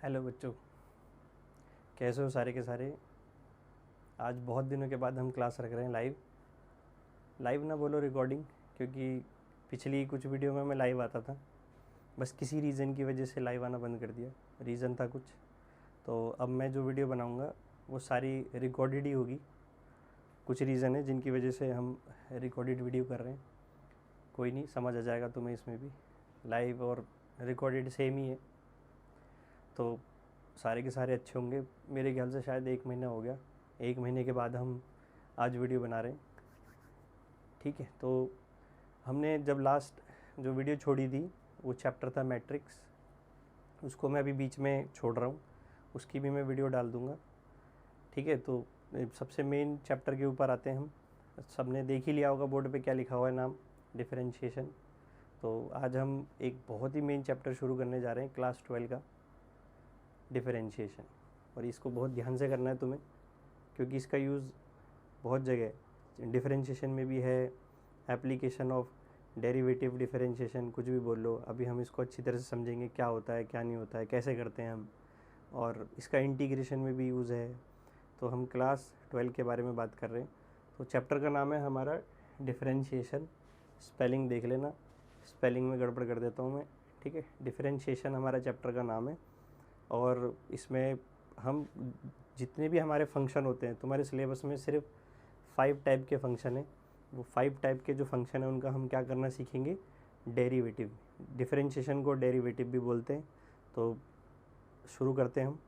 Hello बच्चों, कैसे हो सारे के सारे। आज बहुत दिनों के बाद हम क्लास रख रहे हैं लाइव। लाइव ना बोलो, रिकॉर्डिंग, क्योंकि पिछली कुछ वीडियो में मैं लाइव आता था, बस किसी रीज़न की वजह से लाइव आना बंद कर दिया। रीज़न था कुछ, तो अब मैं जो वीडियो बनाऊंगा वो सारी रिकॉर्डेड ही होगी। कुछ रीज़न है जिनकी वजह से हम रिकॉर्डेड वीडियो कर रहे हैं। कोई नहीं, समझ आ जाएगा तुम्हें, इसमें भी लाइव और रिकॉर्डेड सेम ही है। तो सारे के सारे अच्छे होंगे। मेरे ख्याल से शायद 1 महीना हो गया, 1 महीने के बाद हम आज वीडियो बना रहे हैं। ठीक है, तो हमने जब लास्ट जो वीडियो छोड़ी थी वो चैप्टर था मैट्रिक्स। उसको मैं अभी बीच में छोड़ रहा हूँ, उसकी भी मैं वीडियो डाल दूँगा। ठीक है, तो सबसे मेन चैप्टर के ऊपर आते हैं हम। सबने देख ही लिया होगा बोर्ड पे क्या लिखा हुआ है, नाम डिफरेंशिएशन। तो आज हम एक बहुत ही मेन चैप्टर शुरू करने जा रहे हैं, क्लास 12 का डिफरेंशिएशन। और इसको बहुत ध्यान से करना है तुम्हें, क्योंकि इसका यूज़ बहुत जगह है। डिफरेंशिएशन में भी है, एप्लीकेशन ऑफ डेरिवेटिव डिफरेंशिएशन, कुछ भी बोल लो। अभी हम इसको अच्छी तरह से समझेंगे, क्या होता है क्या नहीं होता है, कैसे करते हैं हम, और इसका इंटीग्रेशन में भी यूज़ है। तो हम क्लास 12 के बारे में बात कर रहे हैं। तो चैप्टर का नाम है हमारा डिफरेंशिएशन। स्पेलिंग देख लेना, स्पेलिंग में गड़बड़ कर देता हूँ मैं। ठीक है, डिफरेंशिएशन हमारा चैप्टर का नाम है। और इसमें हम जितने भी हमारे फंक्शन होते हैं, तुम्हारे सिलेबस में सिर्फ 5 टाइप के फंक्शन हैं। वो 5 टाइप के जो फंक्शन है उनका हम क्या करना सीखेंगे, डेरिवेटिव। डिफरेंशिएशन को डेरिवेटिव भी बोलते हैं। तो शुरू करते हैं हम।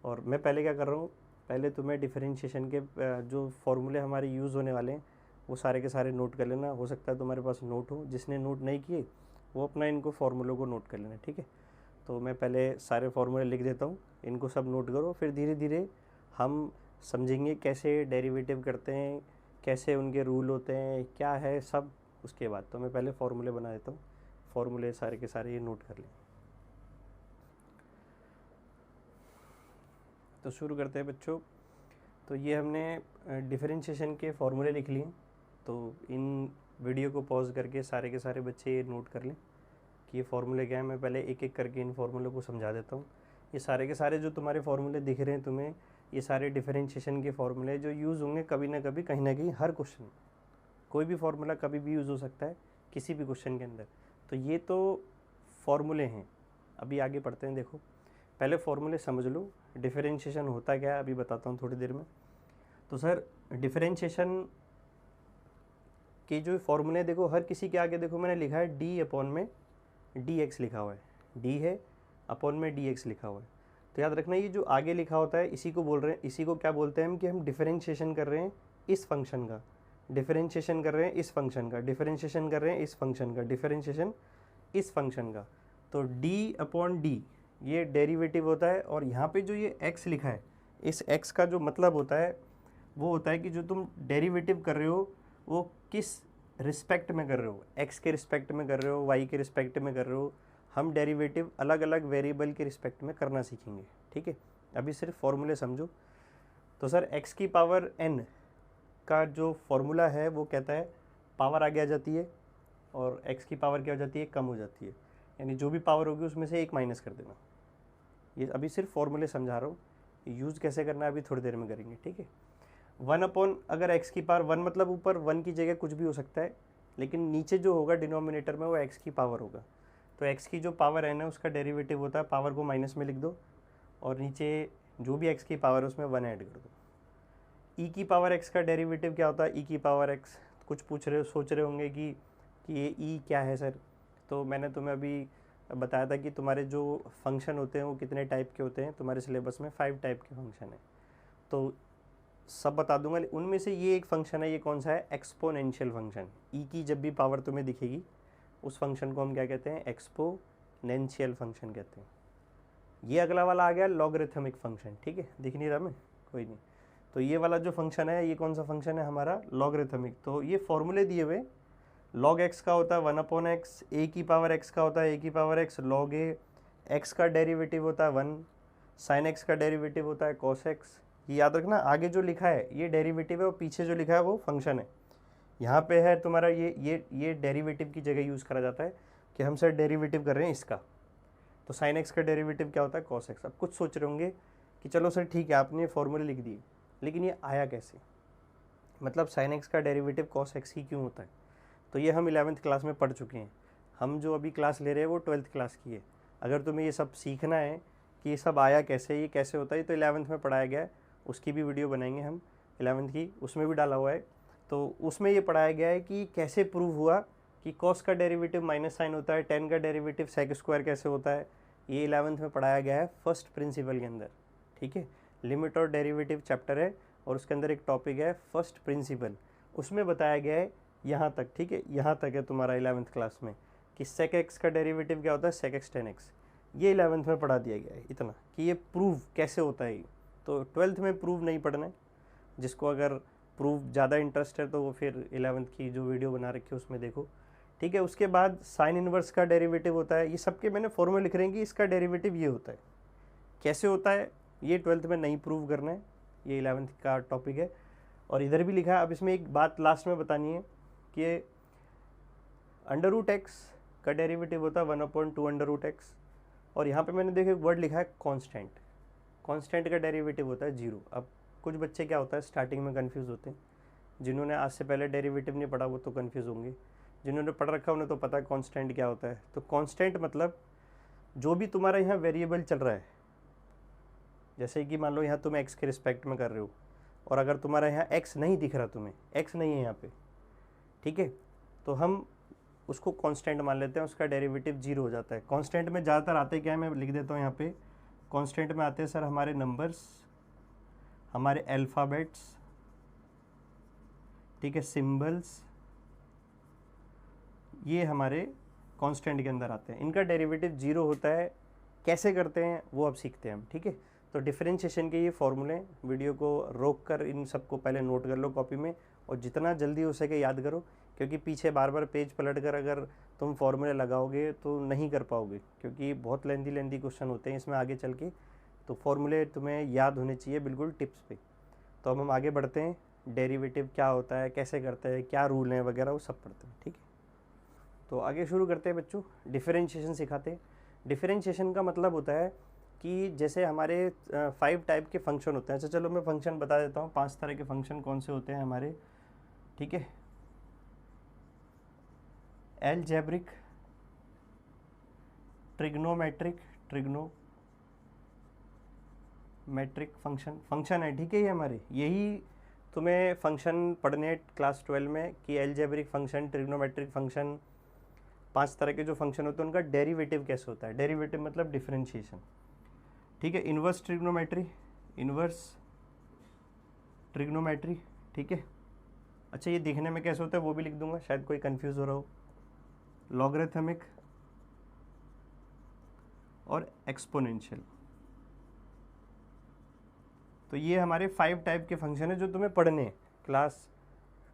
और मैं पहले क्या कर रहा हूँ, पहले तुम्हें डिफरेंशिएशन के जो फॉर्मूले हमारे यूज़ होने वाले हैं वो सारे के सारे नोट कर लेना। हो सकता है तुम्हारे पास नोट हो, जिसने नोट नहीं किए वो अपना इनको फॉर्मूलों को नोट कर लेना। ठीक है, तो मैं पहले सारे फॉर्मूले लिख देता हूँ, इनको सब नोट करो। फिर धीरे धीरे हम समझेंगे कैसे डेरिवेटिव करते हैं, कैसे उनके रूल होते हैं, क्या है सब। उसके बाद तो मैं पहले फॉर्मूले बना देता हूँ। फॉर्मूले सारे के सारे ये नोट कर लें। तो शुरू करते हैं बच्चों। तो ये हमने डिफरेंशिएशन के फॉर्मूले लिख लिए। तो इन वीडियो को पॉज करके सारे के सारे बच्चे ये नोट कर लें कि ये फार्मूले क्या है। मैं पहले एक एक करके इन फार्मूले को समझा देता हूँ। ये सारे के सारे जो तुम्हारे फार्मूले दिख रहे हैं तुम्हें, ये सारे डिफरेंशिएशन के फार्मूले जो यूज़ होंगे कभी ना कभी, कहीं ना कहीं, हर क्वेश्चन। कोई भी फार्मूला कभी भी यूज़ हो सकता है किसी भी क्वेश्चन के अंदर। तो ये तो फार्मूले हैं। अभी आगे पढ़ते हैं। देखो, पहले फार्मूले समझ लो, डिफरेंशिएशन होता क्या है अभी बताता हूँ थोड़ी देर में। तो सर, डिफरेंशिएशन के जो फार्मूले देखो, हर किसी के आगे देखो मैंने लिखा है डी अपॉन में डी एक्स लिखा हुआ है। डी है, अपॉन में डी एक्स लिखा हुआ है। तो याद रखना, ये जो आगे लिखा होता है इसी को बोल रहे हैं, इसी को क्या बोलते हैं हम, कि हम डिफरेंशिएशन कर रहे हैं इस फंक्शन का, डिफरेंशिएशन कर रहे हैं इस फंक्शन का, डिफरेंशिएशन कर रहे हैं इस फंक्शन का, डिफरेंशिएशन इस फंक्शन का। तो डी अपॉन डी ये डेरिवेटिव होता है। और यहाँ पे जो ये एक्स लिखा है, इस एक्स का जो मतलब होता है वो होता है कि जो तुम डेरिवेटिव कर रहे हो वो किस रिस्पेक्ट में कर रहे हो। एक्स के रिस्पेक्ट में कर रहे हो, वाई के रिस्पेक्ट में कर रहे हो। हम डेरिवेटिव अलग अलग वेरिएबल के रिस्पेक्ट में करना सीखेंगे। ठीक है, अभी सिर्फ फॉर्मूले समझो। तो सर, एक्स की पावर एन का जो फॉर्मूला है वो कहता है पावर आगे आ जाती है और एक्स की पावर क्या हो जाती है, कम हो जाती है। यानी जो भी पावर होगी उसमें से एक माइनस कर देना। ये अभी सिर्फ फॉर्मूले समझा रहा हूँ, यूज़ कैसे करना है अभी थोड़ी देर में करेंगे। ठीक है, 1 अपॉन, अगर एक्स की पावर 1 मतलब ऊपर 1 की जगह कुछ भी हो सकता है, लेकिन नीचे जो होगा डिनोमिनेटर में वो एक्स की पावर होगा। तो एक्स की जो पावर एन है उसका डेरिवेटिव होता है, पावर को माइनस में लिख दो और नीचे जो भी एक्स की पावर है उसमें 1 ऐड कर दो। ई की पावर एक्स का डेरिवेटिव क्या होता है, ई की पावर एक्स। कुछ पूछ रहे हो, सोच रहे होंगे कि ये ई क्या है सर। तो मैंने तुम्हें अभी बताया था कि तुम्हारे जो फंक्शन होते हैं वो कितने टाइप के होते हैं। तुम्हारे सिलेबस में 5 टाइप के फंक्शन है, तो सब बता दूंगा। उनमें से ये एक फंक्शन है, ये कौन सा है, एक्सपोनेंशियल फंक्शन। ई की जब भी पावर तुम्हें दिखेगी उस फंक्शन को हम क्या कहते हैं, एक्सपोनेंशियल फंक्शन कहते हैं। ये अगला वाला आ गया लॉगरिथमिक फंक्शन। ठीक है, दिख नहीं रहा मैं, कोई नहीं। तो ये वाला जो फंक्शन है, ये कौन सा फंक्शन है हमारा, लॉगरिथमिक। तो ये फॉर्मूले दिए हुए, लॉग एक्स का होता है 1 अपॉन एक्स, ए की पावर एक्स का होता है ए की पावर एक्स लॉग ए, एक्स का डेरिवेटिव होता है 1, साइन एक्स का डेरिवेटिव होता है कॉस एक्स। ये याद रखना, आगे जो लिखा है ये डेरिवेटिव है और पीछे जो लिखा है वो फंक्शन है। यहाँ पे है तुम्हारा ये डेरिवेटिव की जगह यूज़ करा जाता है कि हम सर डेरिवेटिव कर रहे हैं इसका। तो साइन एक्स का डेरिवेटिव क्या होता है, कॉस एक्स। अब कुछ सोच रहे होंगे कि चलो सर ठीक है आपने फॉर्मूले लिख दिए, लेकिन ये आया कैसे, मतलब साइन एक्स का डेरिवेटिव कॉस एक्स ही क्यों होता है। तो ये हम 11th क्लास में पढ़ चुके हैं। हम जो अभी क्लास ले रहे हैं वो 12th क्लास की है। अगर तुम्हें ये सब सीखना है कि ये सब आया कैसे, ये कैसे होता है, तो 11th में पढ़ाया गया है, उसकी भी वीडियो बनाएंगे हम 11th की, उसमें भी डाला हुआ है। तो उसमें ये पढ़ाया गया है कि कैसे प्रूव हुआ कि कॉस का डेरिवेटिव माइनस साइन होता है, टेन का डेरिवेटिव सेक स्क्वायर कैसे होता है, ये 11th में पढ़ाया गया है फर्स्ट प्रिंसिपल के अंदर। ठीक है, लिमिट और डेरिवेटिव चैप्टर है और उसके अंदर एक टॉपिक है फर्स्ट प्रिंसिपल, उसमें बताया गया है यहाँ तक। ठीक है, यहाँ तक है तुम्हारा 11th क्लास में कि सेक एक्स का डेरिवेटिव क्या होता है, सेक एक्स टेन एक्स। ये 11th में पढ़ा दिया गया है इतना कि ये प्रूव कैसे होता है। तो 12th में प्रूव नहीं पढ़ना है, जिसको अगर प्रूव ज़्यादा इंटरेस्ट है तो वो फिर 11th की जो वीडियो बना रखी है उसमें देखो। ठीक है, उसके बाद साइन इनवर्स का डेरिवेटिव होता है। ये सबके मैंने फॉर्मूले लिख रहे हैं कि इसका डेरिवेटिव ये होता है, कैसे होता है ये 12th में नहीं प्रूव करना है, ये 11th का टॉपिक है। और इधर भी लिखा है। अब इसमें एक बात लास्ट में बतानी है कि अंडर रूट एक्स का डेरिवेटिव होता है 1/2 अंडर रूट एक्स, और यहाँ पे मैंने देखो एक वर्ड लिखा है कांस्टेंट। कांस्टेंट का डेरिवेटिव होता है 0। अब कुछ बच्चे क्या होता है स्टार्टिंग में कंफ्यूज होते हैं, जिन्होंने आज से पहले डेरिवेटिव नहीं पढ़ा वो तो कंफ्यूज होंगे, जिन्होंने पढ़ रखा उन्हें तो पता है कांस्टेंट क्या होता है। तो कांस्टेंट मतलब जो भी तुम्हारा यहाँ वेरिएबल चल रहा है, जैसे कि मान लो यहाँ तुम एक्स के रिस्पेक्ट में कर रहे हो, और अगर तुम्हारा यहाँ एक्स नहीं दिख रहा, तुम्हें एक्स नहीं है यहाँ पे, ठीक है, तो हम उसको कांस्टेंट मान लेते हैं, उसका डेरिवेटिव 0 हो जाता है। कांस्टेंट में ज़्यादातर आते क्या है, मैं लिख देता हूँ यहाँ पे। कांस्टेंट में आते हैं सर हमारे नंबर्स, हमारे अल्फ़ाबेट्स, ठीक है, सिंबल्स, ये हमारे कांस्टेंट के अंदर आते हैं। इनका डेरिवेटिव 0 होता है, कैसे करते हैं वो अब सीखते हैं हम। ठीक है, तो डिफरेंशिएशन के ये फॉर्मूले, वीडियो को रोक कर इन सबको पहले नोट कर लो कॉपी में, और जितना जल्दी हो सके याद करो, क्योंकि पीछे बार बार पेज पलट कर अगर तुम फॉर्मूले लगाओगे तो नहीं कर पाओगे, क्योंकि बहुत लेंदी क्वेश्चन होते हैं इसमें आगे चल के। तो फॉर्मूले तुम्हें याद होने चाहिए बिल्कुल टिप्स पे। तो अब हम आगे बढ़ते हैं, डेरिवेटिव क्या होता है, कैसे करते हैं, क्या रूल हैं वगैरह, वो सब पढ़ते हैं। ठीक है, तो आगे शुरू करते हैं बच्चों, डिफरेंशिएशन सिखाते हैं। डिफरेंशिएशन का मतलब होता है कि जैसे हमारे 5 टाइप के फंक्शन होते हैं। अच्छा चलो मैं फंक्शन बता देता हूँ, 5 तरह के फंक्शन कौन से होते हैं हमारे। ठीक है, एलजेब्रिक, ट्रिग्नोमेट्रिक फंक्शन है। ठीक है, ये हमारे यही तुम्हें फंक्शन पढ़ने क्लास 12 में कि एलजेब्रिक फंक्शन, ट्रिग्नोमेट्रिक फंक्शन, 5 तरह के जो फंक्शन होते हैं उनका डेरिवेटिव कैसे होता है। डेरिवेटिव मतलब डिफरेंशिएशन। ठीक है, इन्वर्स ट्रिग्नोमेट्री। ठीक है, अच्छा ये देखने में कैसे होता है वो भी लिख दूंगा, शायद कोई कंफ्यूज हो रहा हो। लॉगरिथमिक और एक्सपोनेंशियल। तो ये हमारे 5 टाइप के फंक्शन है जो तुम्हें पढ़ने हैं, क्लास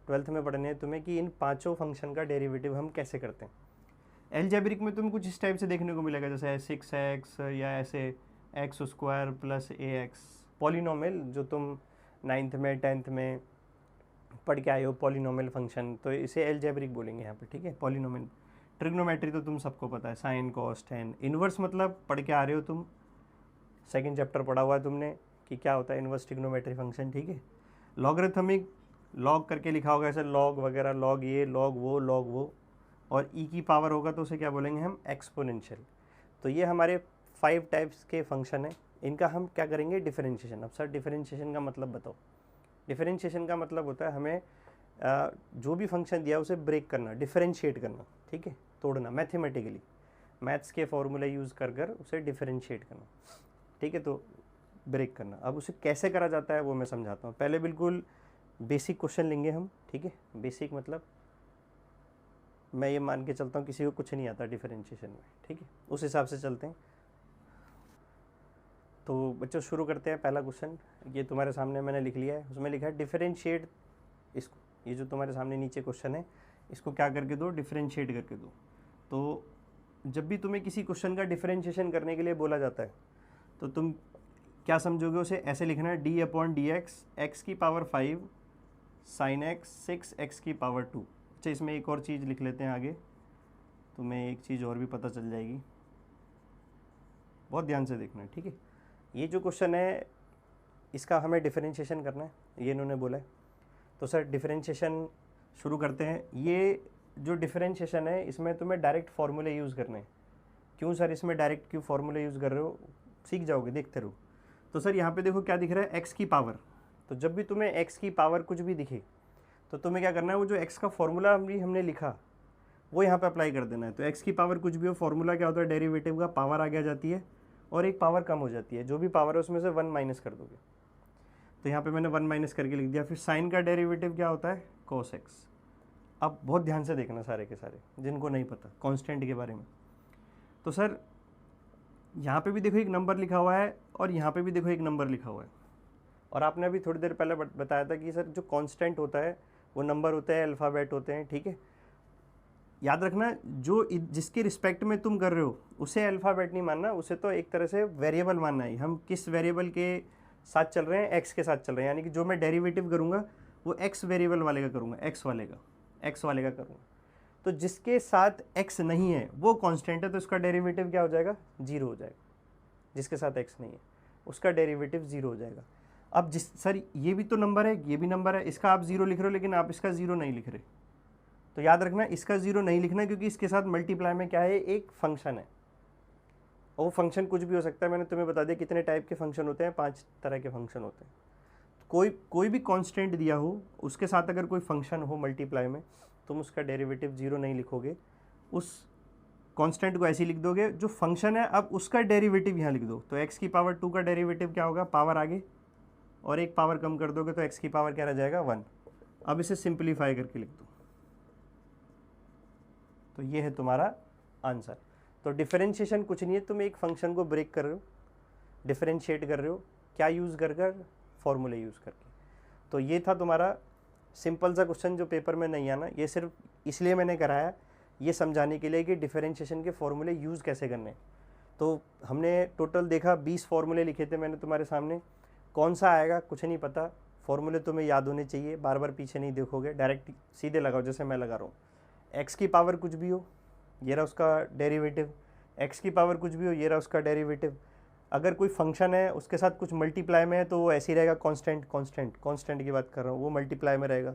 12th में पढ़ने हैं तुम्हें, कि इन 5 फंक्शन का डेरिवेटिव हम कैसे करते हैं। एलजेब्रिक में तुम्हें कुछ इस टाइप से देखने को मिलेगा, जैसे 6x या ऐसे x² + ax। पॉलिनोमियल जो तुम 9th में 10th में पढ़ के आए हो, पॉलिनोमियल फंक्शन, तो इसे एलजेब्रिक बोलेंगे यहाँ पे। ठीक है, पॉलिनोमियल। ट्रिग्नोमेट्री तो तुम सबको पता है, साइन कॉस टेन। इन्वर्स मतलब पढ़ के आ रहे हो तुम, सेकंड चैप्टर पढ़ा हुआ है तुमने कि क्या होता है इन्वर्स ट्रिग्नोमेट्री फंक्शन। ठीक है, लॉगरिथमिक, लॉग करके लिखा होगा ऐसे, लॉग वगैरह, लॉग ये, लॉग वो, और ई की पावर होगा तो उसे क्या बोलेंगे हम, एक्सपोनेंशियल। तो ये हमारे 5 टाइप्स के फंक्शन है, इनका हम क्या करेंगे, डिफरेंशिएशन। अब सर डिफरेंशिएशन का मतलब बताओ। डिफरेंशिएशन का मतलब होता है हमें जो भी फंक्शन दिया उसे ब्रेक करना, डिफरेंशिएट करना। ठीक है, तोड़ना, मैथमेटिकली मैथ्स के फॉर्मूले यूज़ कर उसे डिफरेंशिएट करना। ठीक है, तो ब्रेक करना। अब उसे कैसे करा जाता है वो मैं समझाता हूँ। पहले बिल्कुल बेसिक क्वेश्चन लेंगे हम। ठीक है, बेसिक मतलब मैं ये मान के चलता हूँ किसी को कुछ नहीं आता डिफरेंशिएशन में। ठीक है, उस हिसाब से चलते हैं। तो बच्चों शुरू करते हैं। पहला क्वेश्चन ये तुम्हारे सामने मैंने लिख लिया है, उसमें लिखा है डिफरेंशिएट इसको। ये जो तुम्हारे सामने नीचे क्वेश्चन है इसको क्या करके दो, डिफरेंशिएट करके दो। तो जब भी तुम्हें किसी क्वेश्चन का डिफरेंशिएशन करने के लिए बोला जाता है तो तुम क्या समझोगे, उसे ऐसे लिखना है d/dx x⁵ sin x 6x⁵2। अच्छा इसमें एक और चीज़ लिख लेते हैं आगे, तुम्हें एक चीज़ और भी पता चल जाएगी। बहुत ध्यान से देखना है, ठीक है। ये जो क्वेश्चन है इसका हमें डिफरेंशिएशन करना है, ये इन्होंने बोला है। तो सर डिफरेंशिएशन शुरू करते हैं। ये जो डिफरेंशिएशन है इसमें तुम्हें डायरेक्ट फार्मूले यूज़ करने हैं। क्यों सर इसमें डायरेक्ट क्यों फार्मूले यूज़ कर रहे हो, सीख जाओगे, देखते रहो। तो सर यहाँ पे देखो क्या दिख रहा है, एक्स की पावर। तो जब भी तुम्हें एक्स की पावर कुछ भी दिखे तो तुम्हें क्या करना है, वो जो एक्स का फॉर्मूला हमने लिखा वो यहाँ पे अप्लाई कर देना है। तो एक्स की पावर कुछ भी हो, फॉर्मूला क्या होता है, डेरिवेटिव का पावर आगे आ जाती है और एक पावर कम हो जाती है, जो भी पावर है उसमें से 1 माइनस कर दोगे। तो यहाँ पे मैंने 1 माइनस करके लिख दिया। फिर साइन का डेरिवेटिव क्या होता है, cos x। अब बहुत ध्यान से देखना सारे के सारे जिनको नहीं पता कांस्टेंट के बारे में। तो सर यहाँ पे भी देखो एक नंबर लिखा हुआ है और यहाँ पे भी देखो एक नंबर लिखा हुआ है। और आपने अभी थोड़ी देर पहले बताया था कि सर जो कांस्टेंट होता है वो नंबर होते हैं, अल्फ़ाबेट होते हैं, ठीक है। याद रखना, जो जिसके रिस्पेक्ट में तुम कर रहे हो उसे अल्फ़ाबेट नहीं मानना, उसे तो एक तरह से वेरिएबल मानना है। हम किस वेरिएबल के साथ चल रहे हैं, एक्स के साथ चल रहे हैं, यानी कि जो मैं डेरिवेटिव करूँगा वो एक्स वेरिएबल वाले का करूँगा, एक्स वाले का करूँगा। तो जिसके साथ x नहीं है वो कांस्टेंट है, तो इसका डेरिवेटिव क्या हो जाएगा, 0 हो जाएगा। जिसके साथ x नहीं है उसका डेरिवेटिव 0 हो जाएगा। अब सर ये भी तो नंबर है, ये भी नंबर है, इसका आप 0 लिख रहे हो लेकिन आप इसका 0 नहीं लिख रहे। तो याद रखना इसका 0 नहीं लिखना, क्योंकि इसके साथ मल्टीप्लाई में क्या है, एक फंक्शन है। और वो फंक्शन कुछ भी हो सकता है। मैंने तुम्हें बता दिया कितने टाइप के फंक्शन होते हैं, 5 तरह के फंक्शन होते हैं। कोई भी कांस्टेंट दिया हो उसके साथ अगर कोई फंक्शन हो मल्टीप्लाई में, तुम उसका डेरिवेटिव 0 नहीं लिखोगे, उस कांस्टेंट को ऐसे ही लिख दोगे। जो फंक्शन है अब उसका डेरिवेटिव यहाँ लिख दो। तो x की पावर 2 का डेरिवेटिव क्या होगा, पावर आगे और एक पावर कम कर दोगे तो x की पावर क्या रह जाएगा, 1। अब इसे सिंप्लीफाई करके लिख दो। तो ये है तुम्हारा आंसर। तो डिफरेंशिएशन कुछ नहीं है, तुम एक फंक्शन को ब्रेक कर रहे हो, डिफरेंशिएट कर रहे हो, क्या यूज़ कर फॉर्मूले यूज़ करके। तो ये था तुम्हारा सिंपल सा क्वेश्चन जो पेपर में नहीं आना। ये सिर्फ इसलिए मैंने कराया, ये समझाने के लिए कि डिफरेंशिएशन के फॉर्मूले यूज़ कैसे करने हैं। तो हमने टोटल देखा 20 फार्मूले लिखे थे मैंने तुम्हारे सामने। कौन सा आएगा कुछ नहीं पता, फॉर्मूले तुम्हें याद होने चाहिए, बार बार पीछे नहीं देखोगे, डायरेक्ट सीधे लगाओ जैसे मैं लगा रहा हूँ। एक्स की पावर कुछ भी हो, ये रहा उसका डेरिवेटिव। एक्स की पावर कुछ भी हो, ये रहा उसका डेरिवेटिव। अगर कोई फंक्शन है उसके साथ कुछ मल्टीप्लाई में है तो वो ऐसे ही रहेगा, कांस्टेंट की बात कर रहा हूँ, वो मल्टीप्लाई में रहेगा।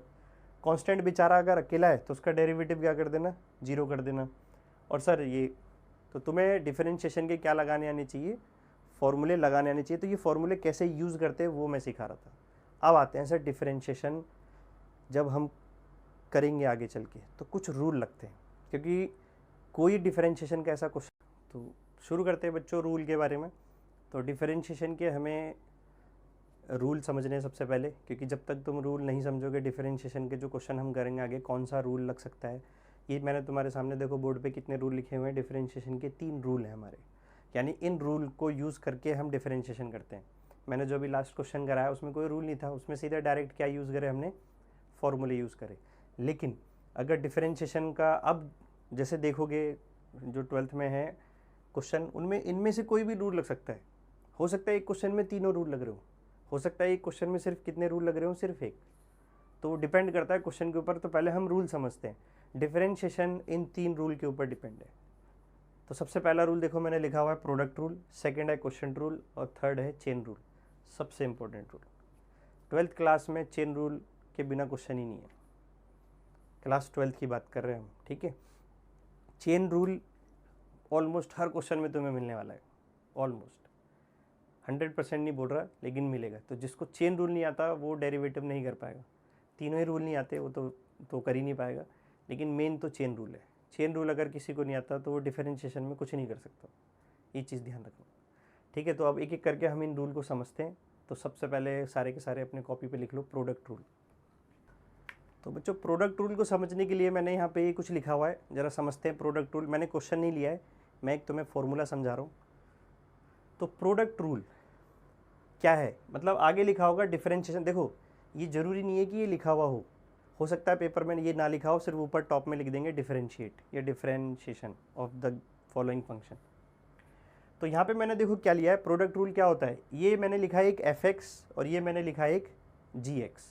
कांस्टेंट बेचारा अगर अकेला है तो उसका डेरिवेटिव क्या कर देना, 0 कर देना। और सर ये तो तुम्हें डिफरेंशिएशन के क्या लगाने आने चाहिए, फॉर्मूले लगाने आने चाहिए। तो ये फॉर्मूले कैसे यूज़ करते हैं वो मैं सिखा रहा था। अब आते हैं सर डिफरेंशिएशन जब हम करेंगे आगे चल के तो कुछ रूल लगते हैं, क्योंकि कोई डिफरेंशिएशन का ऐसा क्वेश्चन। तो शुरू करते हैं बच्चों रूल के बारे में। तो डिफरेंशिएशन के हमें रूल समझने हैं सबसे पहले, क्योंकि जब तक तुम रूल नहीं समझोगे डिफरेंशिएशन के जो क्वेश्चन हम करेंगे आगे कौन सा रूल लग सकता है। ये मैंने तुम्हारे सामने देखो बोर्ड पे कितने रूल लिखे हुए हैं। डिफरेंशिएशन के 3 रूल हैं हमारे, यानी इन रूल को यूज़ करके हम डिफरेंशिएशन करते हैं। मैंने जो अभी लास्ट क्वेश्चन कराया उसमें कोई रूल नहीं था, उसमें सीधा डायरेक्ट क्या यूज़ करे हमने, फॉर्मूले यूज़ करे। लेकिन अगर डिफरेंशिएशन का अब जैसे देखोगे जो 12th में है क्वेश्चन, उनमें इनमें से कोई भी रूल लग सकता है। हो सकता है एक क्वेश्चन में तीनों रूल लग रहे हो सकता है एक क्वेश्चन में सिर्फ कितने रूल लग रहे हो, सिर्फ एक। तो डिपेंड करता है क्वेश्चन के ऊपर। तो पहले हम रूल समझते हैं। डिफरेंशिएशन इन 3 रूल के ऊपर डिपेंड है। तो सबसे पहला रूल देखो मैंने लिखा हुआ है प्रोडक्ट रूल, सेकंड है क्वेश्चन रूल और थर्ड है चेन रूल, सबसे इंपॉर्टेंट रूल। 12th क्लास में चेन रूल के बिना क्वेश्चन ही नहीं है। क्लास 12th की बात कर रहे हैं हम, ठीक है। चेन रूल ऑलमोस्ट हर क्वेश्चन में तुम्हें मिलने वाला है, ऑलमोस्ट 100% नहीं बोल रहा लेकिन मिलेगा। तो जिसको चेन रूल नहीं आता वो डेरिवेटिव नहीं कर पाएगा। तीनों ही रूल नहीं आते वो तो कर ही नहीं पाएगा, लेकिन मेन तो चेन रूल है। चेन रूल अगर किसी को नहीं आता तो वो डिफरेंशिएशन में कुछ नहीं कर सकता, ये चीज़ ध्यान रखना, ठीक है। तो अब एक एक करके हम इन रूल को समझते हैं। तो सबसे पहले सारे के सारे अपने कॉपी पे लिख लो प्रोडक्ट रूल। तो बच्चों प्रोडक्ट रूल को समझने के लिए मैंने यहाँ पे ये कुछ लिखा हुआ है, ज़रा समझते हैं प्रोडक्ट रूल। मैंने क्वेश्चन नहीं लिया है, मैं एक तुम्हें फॉर्मूला समझा रहा हूँ। तो प्रोडक्ट रूल क्या है, मतलब आगे लिखा होगा डिफरेंशिएशन। देखो ये ज़रूरी नहीं है कि ये लिखा हुआ हो सकता है पेपर में ये ना लिखा हो, सिर्फ ऊपर टॉप में लिख देंगे डिफरेंशिएट या differentiation of the following function. तो यहाँ पे मैंने देखो क्या लिया है, प्रोडक्ट रूल क्या होता है। ये मैंने लिखा है एक fx और ये मैंने लिखा है एक gx।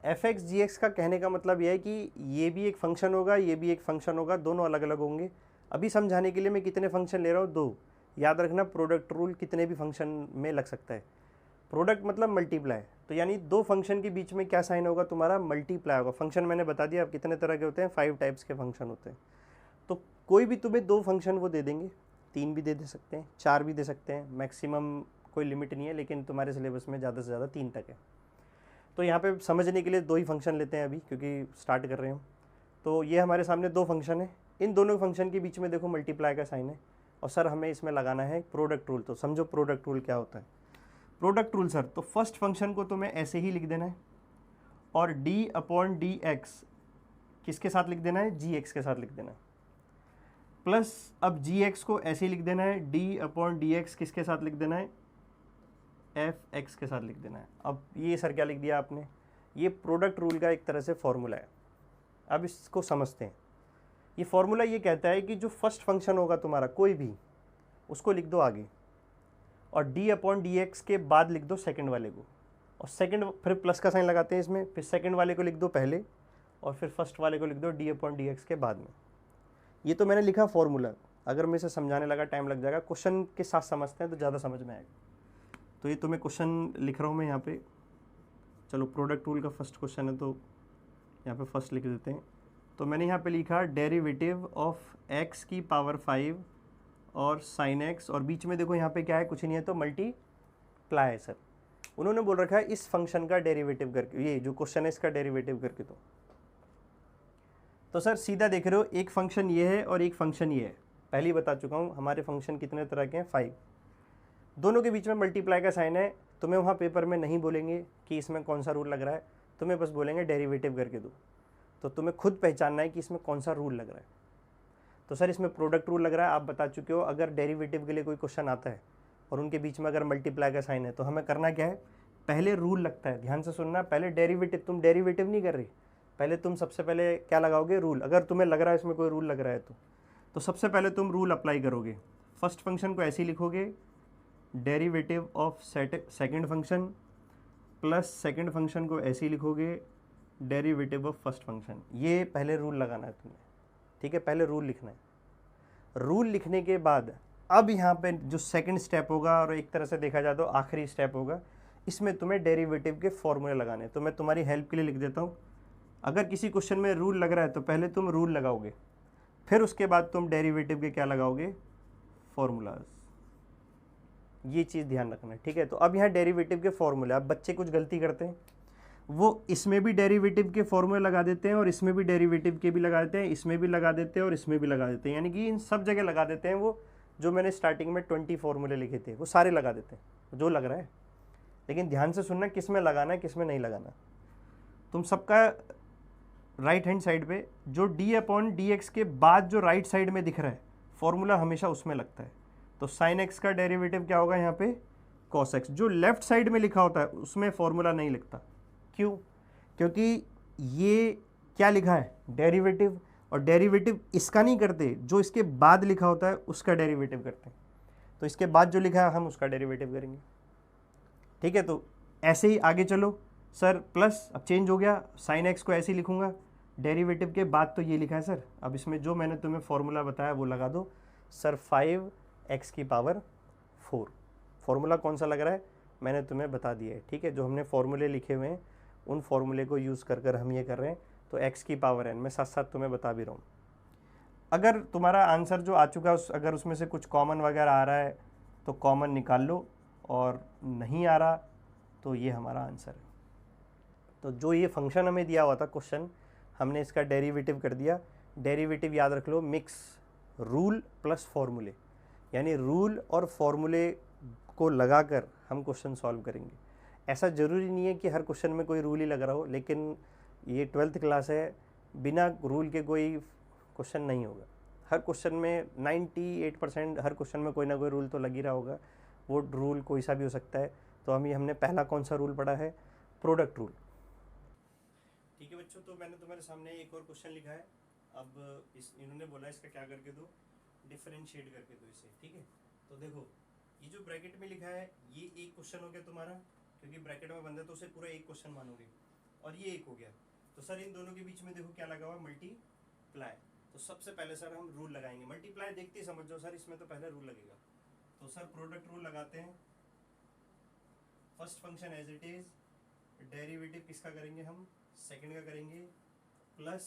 fx gx का कहने का मतलब यह है कि ये भी एक फंक्शन होगा, ये भी एक फंक्शन होगा, दोनों अलग अलग होंगे। अभी समझाने के लिए मैं कितने फंक्शन ले रहा हूँ, 2। याद रखना प्रोडक्ट रूल कितने भी फंक्शन में लग सकता है। प्रोडक्ट मतलब मल्टीप्लाई, तो यानी दो फंक्शन के बीच में क्या साइन होगा तुम्हारा, मल्टीप्लाई होगा। फंक्शन मैंने बता दिया अब कितने तरह के होते हैं, 5 टाइप्स के फंक्शन होते हैं। तो कोई भी तुम्हें दो फंक्शन वो दे देंगे, 3 भी दे सकते हैं, 4 भी दे सकते हैं, मैक्सिमम कोई लिमिट नहीं है, लेकिन तुम्हारे सिलेबस में ज़्यादा से ज़्यादा 3 तक है। तो यहाँ पे समझने के लिए 2 ही फंक्शन लेते हैं अभी, क्योंकि स्टार्ट कर रहे हैं। तो ये हमारे सामने 2 फंक्शन है, इन दोनों फंक्शन के बीच में देखो मल्टीप्लाई का साइन है, और सर हमें इसमें लगाना है प्रोडक्ट रूल। तो समझो प्रोडक्ट रूल क्या होता है। प्रोडक्ट रूल सर, तो फर्स्ट फंक्शन को तुम्हें ऐसे ही लिख देना है, और d/dx किसके साथ लिख देना है, gx के साथ लिख देना है, प्लस अब gx को ऐसे ही लिख देना है, d/dx किसके साथ लिख देना है, fx के साथ लिख देना है। अब ये सर क्या लिख दिया आपने, ये प्रोडक्ट रूल का एक तरह से फॉर्मूला है। अब इसको समझते हैं। ये फॉर्मूला ये कहता है कि जो फर्स्ट फंक्शन होगा तुम्हारा कोई भी, उसको लिख दो आगे, और d/dx के बाद लिख दो सेकंड वाले को, और सेकंड फिर प्लस का साइन लगाते हैं इसमें, फिर सेकंड वाले को लिख दो पहले, और फिर फर्स्ट वाले को लिख दो d/dx के बाद में। ये तो मैंने लिखा फॉर्मूला, अगर मैं इसे समझाने लगा टाइम लग जाएगा, क्वेश्चन के साथ समझते हैं तो ज़्यादा समझ में आएगा। तो ये तुम्हें क्वेश्चन लिख रहा हूँ मैं यहाँ पे, चलो प्रोडक्ट रूल का फर्स्ट क्वेश्चन है तो यहाँ पे फर्स्ट लिख देते हैं। तो मैंने यहाँ पे लिखा डेरिवेटिव ऑफ x की पावर 5 और साइन x, और बीच में देखो यहाँ पे क्या है, कुछ नहीं है तो मल्टीप्लाई है सर। उन्होंने बोल रखा है इस फंक्शन का डेरिवेटिव करके, ये जो क्वेश्चन है इसका डेरिवेटिव करके दो। तो सर सीधा देख रहे हो, एक फंक्शन ये है और एक फंक्शन ये है, पहले ही बता चुका हूँ हमारे फंक्शन कितने तरह के हैं, 5। दोनों के बीच में मल्टीप्लाई का साइन है। तुम्हें वहाँ पेपर में नहीं बोलेंगे कि इसमें कौन सा रूल लग रहा है, तुम्हें बस बोलेंगे डेरिवेटिव करके दो। तो तुम्हें खुद पहचानना है कि इसमें कौन सा रूल लग रहा है। तो सर इसमें प्रोडक्ट रूल लग रहा है, आप बता चुके हो। अगर डेरिवेटिव के लिए कोई क्वेश्चन आता है और उनके बीच में अगर मल्टीप्लाई का साइन है, तो हमें करना क्या है, पहले रूल लगता है, ध्यान से सुनना। पहले डेरिवेटिव, तुम डेरिवेटिव नहीं कर रही, पहले तुम सबसे पहले क्या लगाओगे, रूल। अगर तुम्हें लग रहा है इसमें कोई रूल लग रहा है तो सबसे पहले तुम रूल अप्लाई करोगे। फर्स्ट फंक्शन को ऐसे ही लिखोगे, derivative of second function, plus second function को ऐसे ही लिखोगे, डेरिवेटिव ऑफ फर्स्ट फंक्शन। ये पहले रूल लगाना है तुम्हें, ठीक है, पहले रूल लिखना है। रूल लिखने के बाद अब यहाँ पे जो सेकंड स्टेप होगा, और एक तरह से देखा जाए तो आखिरी स्टेप होगा, इसमें तुम्हें डेरिवेटिव के फॉर्मूले लगाने। तो मैं तुम्हारी हेल्प के लिए लिख देता हूँ। अगर किसी क्वेश्चन में रूल लग रहा है तो पहले तुम रूल लगाओगे, फिर उसके बाद तुम डेरिवेटिव के क्या लगाओगे, फॉर्मूलाज। ये चीज़ ध्यान रखना है, ठीक है। तो अब यहाँ डेरिवेटिव के फॉर्मूले, अब बच्चे कुछ गलती करते हैं, वो इसमें भी डेरिवेटिव के फॉर्मूले लगा देते हैं, और इसमें भी डेरिवेटिव के भी लगा देते हैं, इसमें भी लगा देते हैं, और इसमें भी लगा देते हैं। यानी कि इन सब जगह लगा देते हैं। वो जो मैंने स्टार्टिंग में 20 फॉर्मूले लिखे थे वो सारे लगा देते हैं जो लग रहा है। लेकिन ध्यान से सुनना किस में लगाना है किस में नहीं लगाना। तुम सबका राइट हैंड साइड पे जो d/dx के बाद जो राइट साइड में दिख रहा है फॉर्मूला, हमेशा उसमें लगता है। तो साइन x का डेरिवेटिव क्या होगा यहाँ पे, cos x। जो लेफ्ट साइड में लिखा होता है उसमें फॉर्मूला नहीं लिखता। क्यों? क्योंकि ये क्या लिखा है, डेरिवेटिव, और डेरिवेटिव इसका नहीं करते, जो इसके बाद लिखा होता है उसका डेरिवेटिव करते हैं। तो इसके बाद जो लिखा है हम उसका डेरिवेटिव करेंगे, ठीक है। तो ऐसे ही आगे चलो सर, प्लस अब चेंज हो गया, साइन एक्स को ऐसे ही लिखूंगा, डेरिवेटिव के बाद तो ये लिखा है सर। अब इसमें जो मैंने तुम्हें फॉर्मूला बताया वो लगा दो सर, 5x की पावर 4। फॉर्मूला कौन सा लग रहा है मैंने तुम्हें बता दिया है, ठीक है। जो हमने फॉर्मूले लिखे हुए हैं उन फॉर्मूले को यूज़ कर कर हम ये कर रहे हैं। तो x की पावर n, मैं साथ साथ तुम्हें बता भी रहा हूँ। अगर तुम्हारा आंसर जो आ चुका है अगर उसमें से कुछ कॉमन वगैरह आ रहा है तो कॉमन निकाल लो, और नहीं आ रहा तो ये हमारा आंसर है। तो जो ये फंक्शन हमें दिया हुआ था क्वेश्चन, हमने इसका डेरिवेटिव कर दिया। डेरिवेटिव याद रख लो, मिक्स रूल प्लस फॉर्मूले, यानी रूल और फॉर्मूले को लगाकर हम क्वेश्चन सॉल्व करेंगे। ऐसा ज़रूरी नहीं है कि हर क्वेश्चन में कोई रूल ही लग रहा हो, लेकिन ये 12th क्लास है, बिना रूल के कोई क्वेश्चन नहीं होगा। हर क्वेश्चन में 98% हर क्वेश्चन में कोई ना कोई रूल तो लग ही रहा होगा। वो रूल कोई सा भी हो सकता है। तो हमने पहला कौन सा रूल पढ़ा है, प्रोडक्ट रूल, ठीक है बच्चों। तो मैंने तुम्हारे सामने एक और क्वेश्चन लिखा है। अब इन्होंने बोला इसका क्या करके दो, डिफरेंशिएट करके दो इसे, ठीक है। तो देखो ये जो ब्रैकेट में लिखा है ये एक क्वेश्चन हो गया तुम्हारा, क्योंकि ब्रैकेट में बंद है तो उसे पूरा एक क्वेश्चन मानोगे, और ये एक हो गया। तो सर इन दोनों के बीच में देखो क्या लगा हुआ, मल्टीप्लाई। तो सबसे पहले सर हम रूल लगाएंगे। मल्टीप्लाई देखते ही समझ जाओ सर, इसमें तो पहले रूल लगेगा। तो सर प्रोडक्ट रूल लगाते हैं। First function as it is, derivative किसका करेंगे हम, सेकंड का करेंगे, plus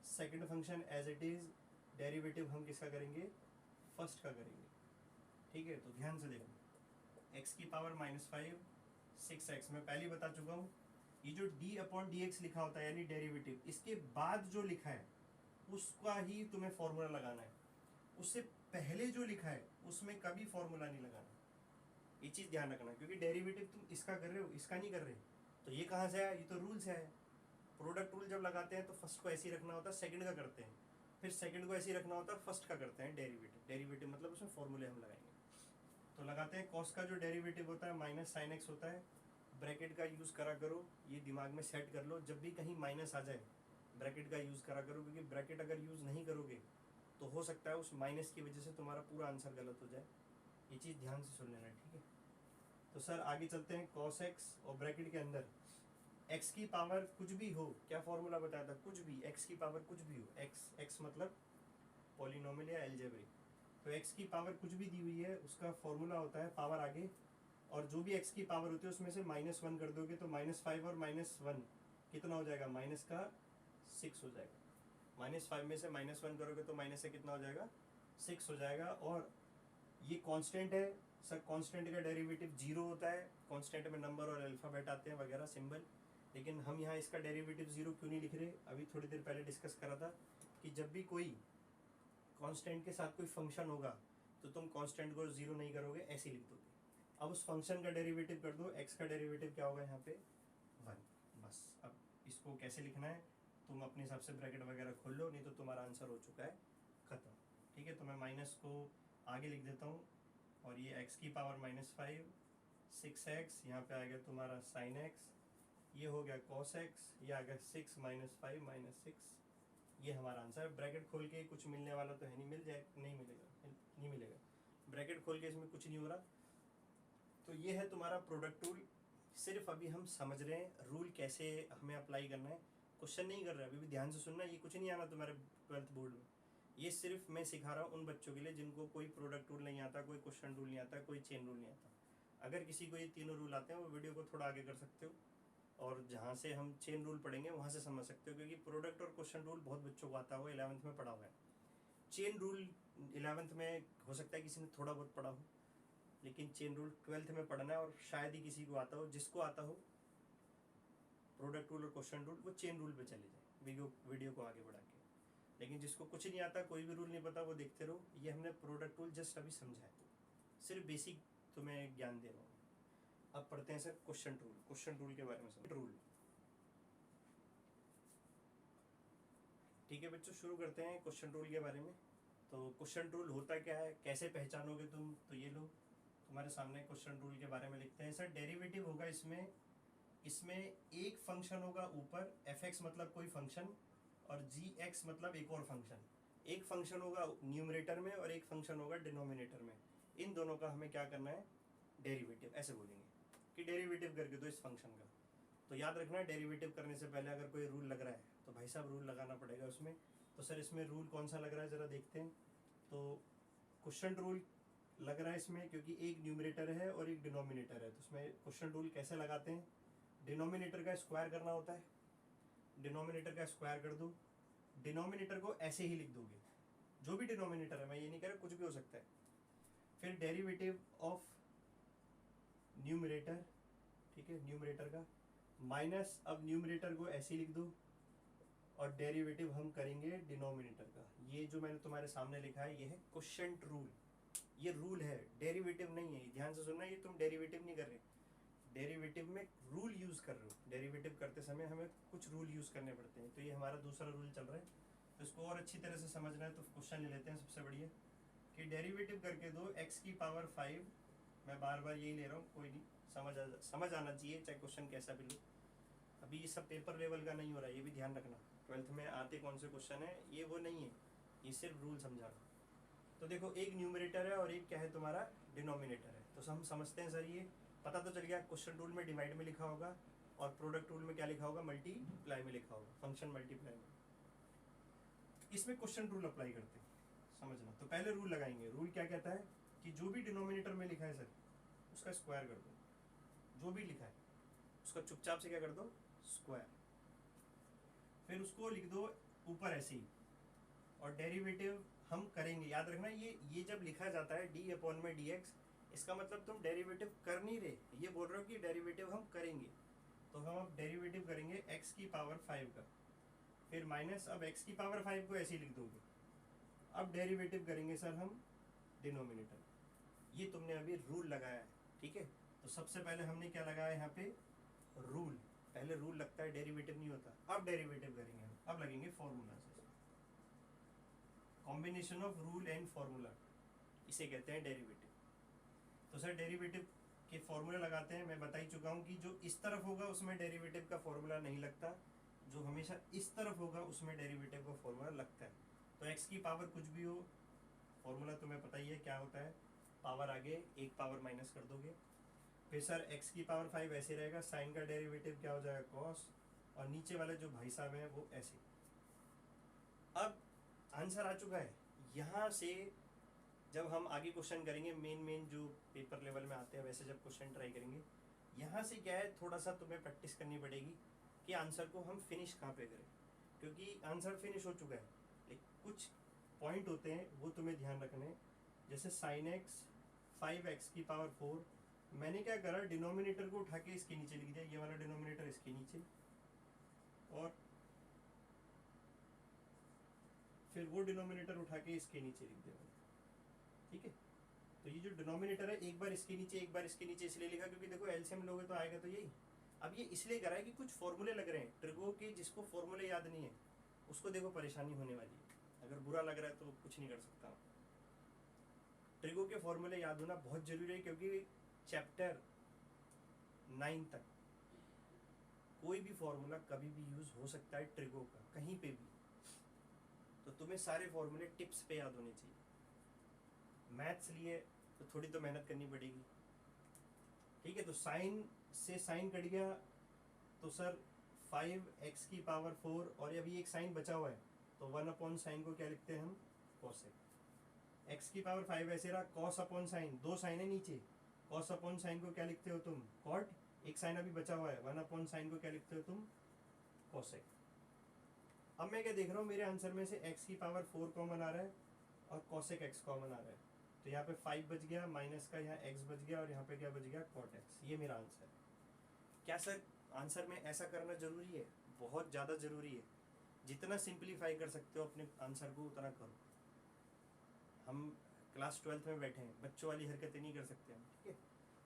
second function as it is, derivative हम किसका करेंगे, फर्स्ट का करेंगे। ठीक है, तो ध्यान से देखो, x की पावर -5 6x, मैं पहले ही बता चुका हूँ, ये जो d/dx लिखा होता है यानी डेरिवेटिव, इसके बाद जो लिखा है उसका ही तुम्हें फॉर्मूला लगाना है। उससे पहले जो लिखा है उसमें कभी फॉर्मूला नहीं लगाना, ये चीज़ ध्यान रखना, क्योंकि डेरिवेटिव तुम इसका कर रहे हो, इसका नहीं कर रहे। तो ये कहाँ से आया, ये तो रूल से आया। प्रोडक्ट रूल जब लगाते हैं तो फर्स्ट को ऐसे ही रखना होता है, सेकंड का करते हैं, फिर सेकंड को ऐसे ही रखना होता है, फर्स्ट का करते हैं डेरिवेटिव। डेरिवेटिव मतलब उसमें फॉर्मूले हम लगाएंगे। तो लगाते हैं, कॉस का जो डेरिवेटिव होता है माइनस साइन एक्स होता है, ब्रैकेट का यूज़ करा करो, ये दिमाग में सेट कर लो, जब भी कहीं माइनस आ जाए ब्रैकेट का यूज़ करा करो, क्योंकि ब्रैकेट अगर यूज़ नहीं करोगे तो हो सकता है उस माइनस की वजह से तुम्हारा पूरा आंसर गलत हो जाए। ये चीज़ ध्यान से सुन लेना, ठीक है। तो सर आगे चलते हैं, कॉस एक्स और ब्रैकेट के अंदर एक्स की पावर कुछ भी हो, क्या फॉर्मूला बताया था, कुछ भी, एक्स की पावर कुछ भी हो, एक्स मतलब पॉलिनोमियल या एल्जेब्रिक, तो एक्स की पावर कुछ भी दी हुई है उसका फॉर्मूला होता है पावर आगे, और जो भी एक्स की पावर होती है उसमें से -1 कर दोगे तो -5 और -1 कितना हो जाएगा, -6 हो जाएगा। -5 में से -1 करोगे तो माइनस से कितना हो जाएगा, 6 हो जाएगा। और ये कांस्टेंट है सर, कांस्टेंट का डेरिवेटिव 0 होता है, कांस्टेंट में नंबर और अल्फ़ाबेट आते हैं वगैरह सिंबल, लेकिन हम यहाँ इसका डेरिवेटिव 0 क्यों नहीं लिख रहे, अभी थोड़ी देर पहले डिस्कस करा था कि जब भी कोई कांस्टेंट के साथ कोई फंक्शन होगा तो तुम कांस्टेंट को 0 नहीं करोगे, ऐसे ही लिख दोगे। अब उस फंक्शन का डेरिवेटिव कर दो, एक्स का डेरिवेटिव क्या होगा यहाँ पे, 1, बस। अब इसको कैसे लिखना है, तुम अपने हिसाब से ब्रैकेट वगैरह खोल लो, नहीं तो तुम्हारा आंसर हो चुका है ख़त्म। ठीक है, तो मैं माइनस को आगे लिख देता हूँ, और ये एक्स की पावर -5 6x, यहाँ पे आ गया तुम्हारा साइन एक्स, ये हो गया कॉस एक्स, ये आ गया 6 -5 -6, ये हमारा आंसर है। ब्रैकेट खोल के कुछ मिलने वाला तो है नहीं, मिल जाए, नहीं मिलेगा, नहीं मिलेगा, ब्रैकेट खोल के इसमें कुछ नहीं हो रहा। तो ये है तुम्हारा प्रोडक्ट रूल। सिर्फ अभी हम समझ रहे हैं रूल कैसे हमें अप्लाई करना है, क्वेश्चन नहीं कर रहे, अभी भी ध्यान से सुनना, ये कुछ नहीं आना तुम्हारे 12th बोर्ड में। ये सिर्फ मैं सिखा रहा हूँ उन बच्चों के लिए जिनको कोई प्रोडक्ट रूल नहीं आता, कोई क्वेश्चन रूल नहीं आता, कोई चेन रूल नहीं आता। अगर किसी को ये तीनों रूल आते हैं वो वीडियो को थोड़ा आगे कर सकते हो, और जहाँ से हम चेन रूल पढ़ेंगे वहाँ से समझ सकते हो, क्योंकि प्रोडक्ट और क्वेश्चन रूल बहुत बच्चों को आता हो, 11th में पढ़ा हुआ है। चेन रूल 11th में हो सकता है किसी ने थोड़ा बहुत पढ़ा हो, लेकिन चेन रूल 12th में पढ़ना है, और शायद ही किसी को आता हो। जिसको आता हो प्रोडक्ट रूल और क्वेश्चन रूल, वो चेन रूल पे चले जाए वीडियो को आगे बढ़ा के। लेकिन जिसको कुछ नहीं आता, कोई भी रूल नहीं पता, वो देखते रहो। ये हमने प्रोडक्ट रूल जस्ट अभी समझा है, सिर्फ बेसिक तुम्हें ज्ञान दे रहा हूँ। अब पढ़ते हैं sir question rule, question rule के बारे में समझ रूल। ठीक है बच्चों, शुरू करते हैं क्वेश्चन रूल के बारे में। तो क्वेश्चन रूल होता क्या है, कैसे पहचानोगे तुम, तो ये लो तुम्हारे सामने क्वेश्चन रूल के बारे में लिखते हैं। सर डेरिवेटिव होगा इसमें एक फंक्शन होगा ऊपर, f(x) मतलब कोई फंक्शन, और g(x) मतलब एक और फंक्शन। एक फंक्शन होगा न्यूमरेटर में और एक फंक्शन होगा डिनोमिनेटर में। इन दोनों का हमें क्या करना है, डेरिवेटिव। ऐसे बोलेंगे कि डेरिवेटिव करके दो इस फंक्शन का। तो याद रखना, डेरिवेटिव करने से पहले अगर कोई रूल लग रहा है तो भाई साहब रूल लगाना पड़ेगा उसमें। तो सर इसमें रूल कौन सा लग रहा है ज़रा देखते हैं। तो क्वेश्चन रूल लग रहा है इसमें, क्योंकि एक न्यूमरेटर है और एक डिनोमिनेटर है। तो उसमें क्वेश्चन रूल कैसे लगाते हैं, डिनोमिनेटर का स्क्वायर करना होता है, डिनोमिनेटर का स्क्वायर कर दो, डिनोमिनेटर को ऐसे ही लिख दोगे, जो भी डिनोमिनेटर है, मैं ये नहीं कह रहा, कुछ भी हो सकता है। फिर डेरिवेटिव ऑफ न्यूमरेटर, ठीक है, न्यूमरेटर का माइनस, अब न्यूमरेटर को ऐसे लिख दो, और डेरिवेटिव हम करेंगे डिनोमिनेटर का। ये जो मैंने तुम्हारे सामने लिखा है ये है क्वोशिएंट रूल, ये रूल है, डेरिवेटिव नहीं है। ध्यान से सुनना, ये तुम डेरिवेटिव नहीं कर रहे, डेरिवेटिव में रूल यूज़ कर रहे हो। डेरिवेटिव करते समय हमें कुछ रूल यूज़ करने पड़ते हैं। तो ये हमारा दूसरा रूल चल रहा है, तो इसको और अच्छी तरह से समझना है तो क्वेश्चन ले लेते हैं। सबसे बढ़िया कि डेरिवेटिव करके दो x की पावर 5, मैं बार बार यही ले रहा हूँ, कोई नहीं, समझ आना चाहिए चाहे क्वेश्चन कैसा भी लो। अभी ये सब पेपर लेवल का नहीं हो रहा है, ये भी ध्यान रखना। 12th में आते कौन से क्वेश्चन है ये वो नहीं है, ये सिर्फ रूल समझा रहा हूँ। तो देखो, एक न्यूमरेटर है और एक क्या है तुम्हारा डिनोमिनेटर है। तो हम समझते हैं सर, ये पता तो चल गया, क्वेश्चन रूल में डिवाइड में लिखा होगा और प्रोडक्ट रूल में क्या लिखा होगा, मल्टीप्लाई में लिखा होगा, फंक्शन मल्टीप्लाई में। इसमें क्वेश्चन रूल अप्लाई करते हैं, समझना। तो पहले रूल लगाएंगे। रूल क्या कहता है कि जो भी डिनोमिनेटर में लिखा है सर उसका स्क्वायर कर दो, जो भी लिखा है उसका चुपचाप से क्या कर दो, स्क्वायर। फिर उसको लिख दो ऊपर ऐसे ही, और डेरिवेटिव हम करेंगे, याद रखना ये जब लिखा जाता है डी अपॉन में डी एक्स, इसका मतलब तुम डेरिवेटिव कर नहीं रहे, ये बोल रहे हो कि डेरिवेटिव हम करेंगे। तो हम अब डेरिवेटिव करेंगे x की पावर 5 का, फिर माइनस, अब x की पावर 5 को ऐसे ही लिख दोगे। अब डेरिवेटिव करेंगे सर हम डिनोमिनेटर, ये तुमने अभी रूल लगाया है, ठीक है। तो सबसे पहले हमने क्या लगाया यहाँ पे, रूल। पहले रूल लगता है, डेरिवेटिव नहीं होता। अब डेरिवेटिव करेंगे हम, अब लगेंगे फॉर्मूला से, combination of rule and formula, इसे कहते हैं डेरिवेटिव। तो सर डेरिवेटिव के फॉर्मूला लगाते हैं। मैं बता ही चुका हूँ कि जो इस तरफ होगा उसमें डेरिवेटिव का फॉर्मूला नहीं लगता, जो हमेशा इस तरफ होगा उसमें डेरिवेटिव का फॉर्मूला लगता है। तो x की पावर कुछ भी हो, फॉर्मूला तुम्हें पता ही है क्या होता है, पावर आगे एक पावर माइनस कर दोगे। फिर सर x की पावर 5 ऐसे रहेगा, साइन का डेरिवेटिव क्या हो जाएगा, कॉस, और नीचे वाले जो भाई साहब हैं वो ऐसे। अब आंसर आ चुका है। यहाँ से जब हम आगे क्वेश्चन करेंगे, मेन जो पेपर लेवल में आते हैं वैसे जब क्वेश्चन ट्राई करेंगे, यहाँ से क्या है, थोड़ा सा तुम्हें प्रैक्टिस करनी पड़ेगी कि आंसर को हम फिनिश कहाँ पे करें, क्योंकि आंसर फिनिश हो चुका है लेकिन कुछ पॉइंट होते हैं वो तुम्हें ध्यान रखने हैं। जैसे साइन एक्स 5x की पावर 4, मैंने क्या करा, डिनोमिनेटर को उठा के इसके नीचे लिख दिया, ये वाला डिनोमिनेटर इसके नीचे, और फिर वो डिनोमिनेटर उठा के इसके नीचे लिख दिया, ठीक है। तो ये जो डिनोमिनेटर है एक बार इसके नीचे एक बार इसके नीचे इसलिए लिखा क्योंकि देखो एलसीएम लोगे तो आएगा तो यही। अब ये इसलिए करा है कि कुछ फॉर्मूले लग रहे हैं ट्रिगो के, जिसको फॉर्मूले याद नहीं है उसको देखो परेशानी होने वाली है, अगर बुरा लग रहा है तो कुछ नहीं कर सकता। ट्रिगो के फॉर्मूले याद होना बहुत जरूरी है, क्योंकि चैप्टर 9 तक कोई भी फॉर्मूला कभी भी यूज हो सकता है ट्रिगो का, कहीं पे भी। तो तुम्हें सारे फॉर्मूले टिप्स पे याद होने चाहिए। मैथ्स लिए तो थोड़ी तो मेहनत करनी पड़ेगी, ठीक है। तो साइन से साइन कट गया, तो सर 5x की पावर 4, और अभी एक साइन बचा हुआ है तो 1 अपॉन साइन को क्या लिखते हैं हम, कॉसेक। x की पावर 5 ऐसे रहा, कॉस अपॉन साइन, दो साइन है नीचे, कॉस अपॉन साइन को क्या लिखते हो तुम, कॉट। एक साइन अभी बचा हुआ है, 1 अपॉन साइन को क्या लिखते हो तुम, कॉसेक। अब मैं क्या देख रहा हूँ, मेरे आंसर में से x की पावर 4 कॉमन आ रहा है और कॉसेक x कॉमन आ रहा है, तो यहाँ पे 5 बच गया, माइनस का यहाँ x बच गया, और यहाँ पे क्या बच गया, कॉट x। ये मेरा आंसर है। क्या सर आंसर में ऐसा करना जरूरी है, बहुत ज़्यादा ज़रूरी है। जितना सिंप्लीफाई कर सकते हो अपने आंसर को उतना करो। हम क्लास 12th में बैठे हैं, बच्चों वाली हरकतें नहीं कर सकते हम, ठीक है।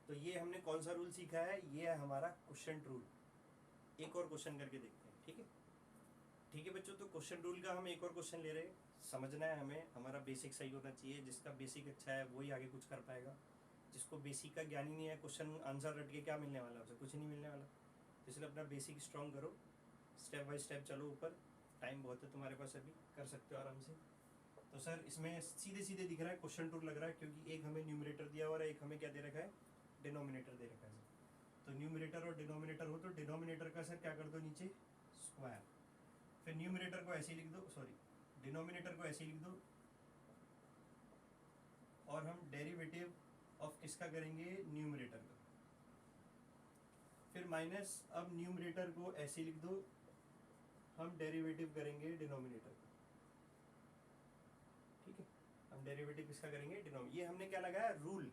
तो ये हमने कौन सा रूल सीखा है, ये है हमारा क्वेश्चन रूल। एक और क्वेश्चन करके देखते हैं, ठीक है। ठीक है बच्चों, तो क्वेश्चन रूल का हम एक और क्वेश्चन ले रहे हैं। समझना है हमें, हमारा बेसिक सही होना चाहिए। जिसका बेसिक अच्छा है वही आगे कुछ कर पाएगा, जिसको बेसिक का ज्ञान ही नहीं है, क्वेश्चन आंसर रट के क्या मिलने वाला है, उसे कुछ नहीं मिलने वाला। तो इसलिए अपना बेसिक स्ट्रॉन्ग करो, स्टेप बाय स्टेप चलो ऊपर। टाइम बहुत है तुम्हारे पास, अभी कर सकते हो आराम से। तो सर इसमें सीधे सीधे दिख रहा है क्वेश्चन रूल लग रहा है, क्योंकि एक हमें न्यूमरेटर दिया हुआ है, एक हमें क्या दे रखा है, डिनोमिनेटर दे रखा है सर। तो न्यूमरेटर और डिनोमिनेटर हो तो डिनोमिनेटर का सर क्या कर दो, नीचे स्क्वायर, फिर न्यूमरेटर को ऐसे ही लिख दो, सॉरी डिनोमिनेटर को ऐसे ही लिख दो, और हम डेरिवेटिव ऑफ किसका करेंगे, न्यूमरेटर का। फिर माइनस, अब न्यूमरेटर को ऐसे लिख दो, हम डेरिवेटिव करेंगे डिनोमिनेटर का, ठीक है। हम डेरिवेटिव किसका करेंगे, डिनोमिनेटर। ये हमने क्या लगाया, रूल।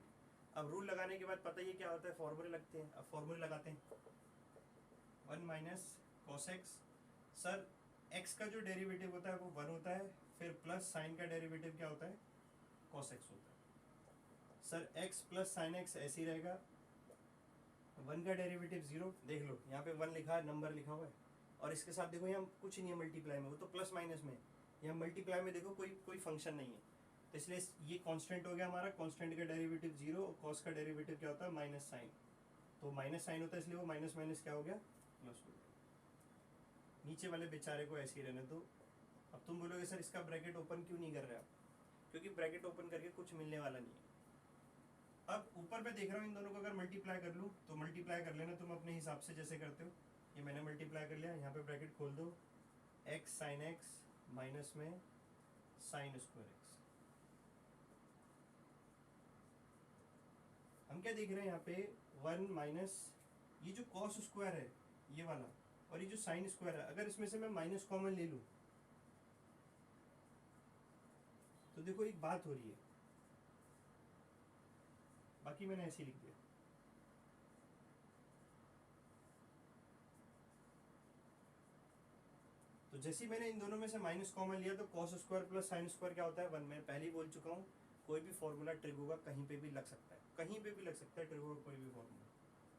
अब रूल लगाने के बाद पता ही क्या होता है, फॉर्मूले लगते हैं। अब फॉर्मूले लगाते हैं, 1 minus cos x. Sir x का जो डेरिवेटिव होता है वो 1 होता है, फिर प्लस साइन का डेरिवेटिव क्या होता है, कॉस एक्स होता है। Sir x plus sine x ऐसे ही रहेगा, 1 का डेरिवेटिव 0, देख लो यहाँ पे 1 लिखा है, नंबर लिखा हुआ है, और इसके साथ देखो यहाँ कुछ नहीं है मल्टीप्लाई में, वो तो प्लस माइनस में। यहाँ मल्टीप्लाई में देखो कोई फंक्शन नहीं है, तो इसलिए ये कांस्टेंट हो गया हमारा। कांस्टेंट का डेरिवेटिव 0, और कॉस का डेरिवेटिव क्या होता है, माइनस साइन। तो माइनस साइन होता है, इसलिए वो माइनस माइनस क्या हो गया, प्लस हो गया। नीचे वाले बेचारे को ऐसे ही रहने दो। अब तुम बोलोगे सर इसका ब्रैकेट ओपन क्यों नहीं कर रहे आप, क्योंकि ब्रैकेट ओपन करके कुछ मिलने वाला नहीं है। अब ऊपर मैं देख रहा हूँ इन दोनों को अगर मल्टीप्लाई कर लूँ तो मल्टीप्लाई कर लेना तुम अपने हिसाब से जैसे करते हो। ये मैंने मल्टीप्लाई कर लिया, यहाँ पे ब्रैकेट खोल दो, एक्स साइन एक्स माइनस में साइन स्क्वायर एक्स। क्या देख रहे हैं यहाँ पे 1 माइनस ये जो कॉस स्क्वायर है ये वाला और ये जो साइन स्क्वायर है, अगर इसमें से मैं माइनस कॉमन ले लूँ तो देखो एक बात हो रही है, बाकी मैंने ऐसे ही लिख दिया। तो जैसे ही मैंने इन दोनों में से माइनस कॉमन लिया तो cos square plus sine square क्या होता है 1। मैं पहले ही बोल चुका हूँ कोई भी फॉर्मूला ट्रिगो का कहीं पे भी लग सकता है, कहीं पे भी लग सकता है ट्रिगो का कोई भी फॉर्मूला।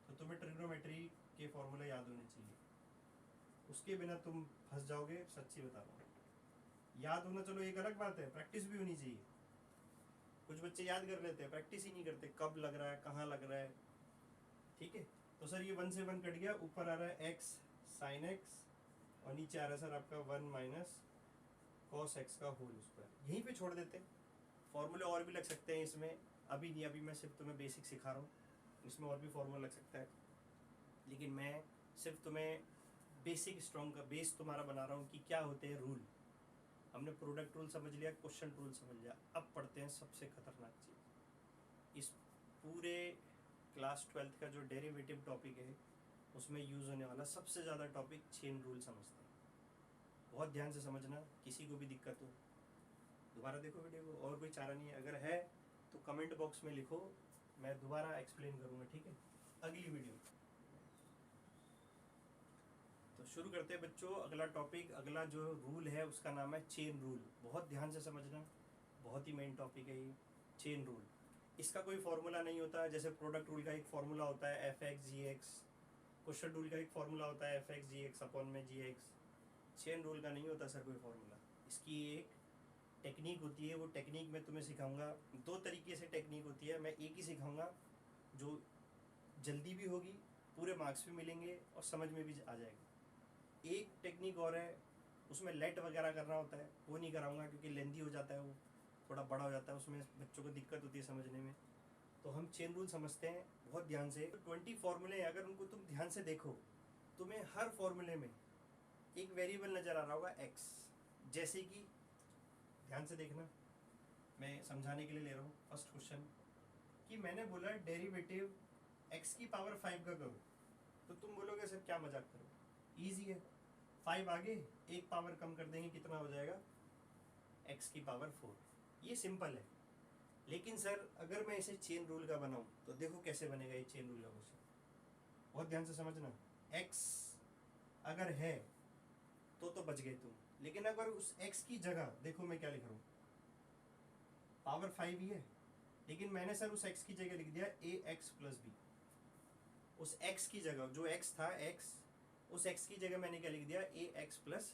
तो तुम्हें ट्रिग्नोमेट्री के फॉर्मूला याद होने चाहिए, उसके बिना तुम फंस जाओगे, सच्ची बता रहा हूँ। याद होना चलो एक अलग बात है, प्रैक्टिस भी होनी चाहिए। कुछ बच्चे याद कर लेते हैं, प्रैक्टिस ही नहीं करते, कब लग रहा है कहाँ लग रहा है। ठीक है, तो सर ये 1 से 1 कट गया, ऊपर आ रहा है x साइन x और नीचे आ रहा है सर आपका 1 माइनस कॉस एक्स का होल स्क्वायर। यहीं पे छोड़ देते हैं। फॉर्मूले और भी लग सकते हैं इसमें, अभी नहीं, अभी मैं सिर्फ तुम्हें बेसिक सिखा रहा हूँ, इसमें और भी फॉर्मूला लग सकता है, लेकिन मैं सिर्फ तुम्हें बेसिक स्ट्रॉन्ग का बेस तुम्हारा बना रहा हूँ कि क्या होते हैं रूल। हमने प्रोडक्ट रूल समझ लिया, क्वेश्चन रूल समझ लिया, अब पढ़ते हैं सबसे खतरनाक चीज़। इस पूरे क्लास 12th का जो डेरिवेटिव टॉपिक है उसमें यूज़ होने वाला सबसे ज़्यादा टॉपिक चेन रूल समझते हैं। बहुत ध्यान से समझना, किसी को भी दिक्कत हो दोबारा देखो वीडियो को, और कोई चारा नहीं है। अगर है तो कमेंट बॉक्स में लिखो, मैं दोबारा एक्सप्लेन करूँगा, ठीक है, अगली वीडियो। तो शुरू करते हैं बच्चों, अगला टॉपिक, अगला जो रूल है उसका नाम है चेन रूल। बहुत ध्यान से समझना, बहुत ही मेन टॉपिक है ये चेन रूल। इसका कोई फॉर्मूला नहीं होता है, जैसे प्रोडक्ट रूल का एक फॉर्मूला होता है एफ एक्स जी एक्स, क्वेश्चन रूल का एक फॉर्मूला होता है एफ एक्स जी एक्स अपॉन में जी एक्स। चेन रूल का नहीं होता सर कोई फॉर्मूला, इसकी एक टेक्निक होती है, वो टेक्निक मैं तुम्हें सिखाऊंगा। 2 तरीके से टेक्निक होती है, मैं एक ही सिखाऊंगा जो जल्दी भी होगी, पूरे मार्क्स भी मिलेंगे और समझ में भी आ जाएगा। एक टेक्निक और है, उसमें लेट वगैरह करना होता है, वो नहीं कराऊंगा क्योंकि लेंदी हो जाता है, वो थोड़ा बड़ा हो जाता है, उसमें बच्चों को दिक्कत होती है समझने में। तो हम चेन रूल समझते हैं बहुत ध्यान से। 20 फॉर्मूले अगर उनको तुम ध्यान से देखो, तुम्हें हर फॉर्मूले में एक वेरिएबल नज़र आ रहा होगा x। जैसे कि ध्यान से देखना, मैं समझाने के लिए ले रहा हूँ। फर्स्ट क्वेश्चन कि मैंने बोला डेरिवेटिव x की पावर 5 का करो, तो तुम बोलोगे सर क्या मजाक करो, ईजी है, 5 आगे एक पावर कम कर देंगे, कितना हो जाएगा x की पावर 4। ये सिंपल है। लेकिन सर अगर मैं इसे चेन रूल का बनाऊं तो देखो कैसे बनेगा ये चेन रूल का क्वेश्चन, बहुत ध्यान से समझना। x अगर है तो बच गए तुम, लेकिन अगर उस x की जगह देखो मैं क्या लिख रहा हूँ, पावर 5 ही है, लेकिन मैंने सर उस x की जगह लिख दिया ax प्लस बी। उस x की जगह जो x था x, उस x की जगह मैंने क्या लिख दिया ax प्लस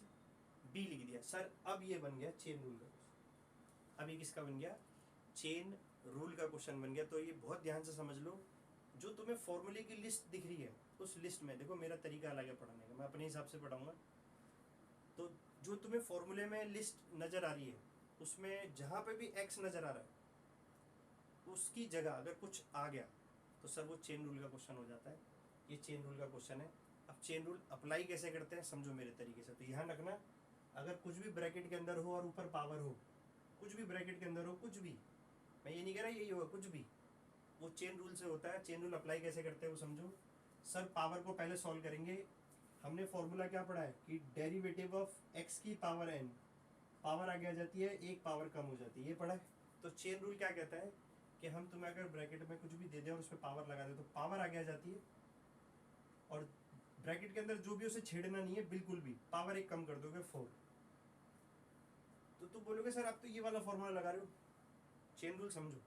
बी लिख दिया। सर अब ये बन गया चेन रूल का क्वेश्चन। अब ये किसका बन गया, चेन रूल का क्वेश्चन बन गया। तो ये बहुत ध्यान से समझ लो, जो तुम्हें फॉर्मूले की लिस्ट दिख रही है उस लिस्ट में देखो, मेरा तरीका अलग है पढ़ाने का, मैं अपने हिसाब से पढ़ाऊंगा। तो जो तुम्हें फॉर्मूले में लिस्ट नज़र आ रही है उसमें जहाँ पे भी x नज़र आ रहा है उसकी जगह अगर कुछ आ गया तो सर वो चेन रूल का क्वेश्चन हो जाता है। ये चेन रूल का क्वेश्चन है। अब चेन रूल अप्लाई कैसे करते हैं समझो मेरे तरीके से। तो ध्यान रखना, अगर कुछ भी ब्रैकेट के अंदर हो और ऊपर पावर हो, कुछ भी ब्रैकेट के अंदर हो, कुछ भी, मैं ये नहीं कह रहा यही होगा, कुछ भी, वो चेन रूल से होता है। चेन रूल अप्लाई कैसे करते हैं वो समझो। सर पावर को पहले सॉल्व करेंगे। हमने फॉर्मूला क्या पढ़ा है कि डेरिवेटिव ऑफ x की पावर n, पावर आगे आ जाती है, एक पावर कम हो जाती है, ये पढ़ा है। तो चेन रूल क्या कहता है कि हम तुम्हें अगर ब्रैकेट में कुछ भी दे दें और उस पर पावर लगा दें तो पावर आगे आ जाती है, और ब्रैकेट के अंदर जो भी उसे छेड़ना नहीं है बिल्कुल भी, पावर एक कम कर दोगे 4। तो तुम बोलोगे सर आप तो ये वाला फॉर्मूला लगा रहे हो, चेन रूल समझो।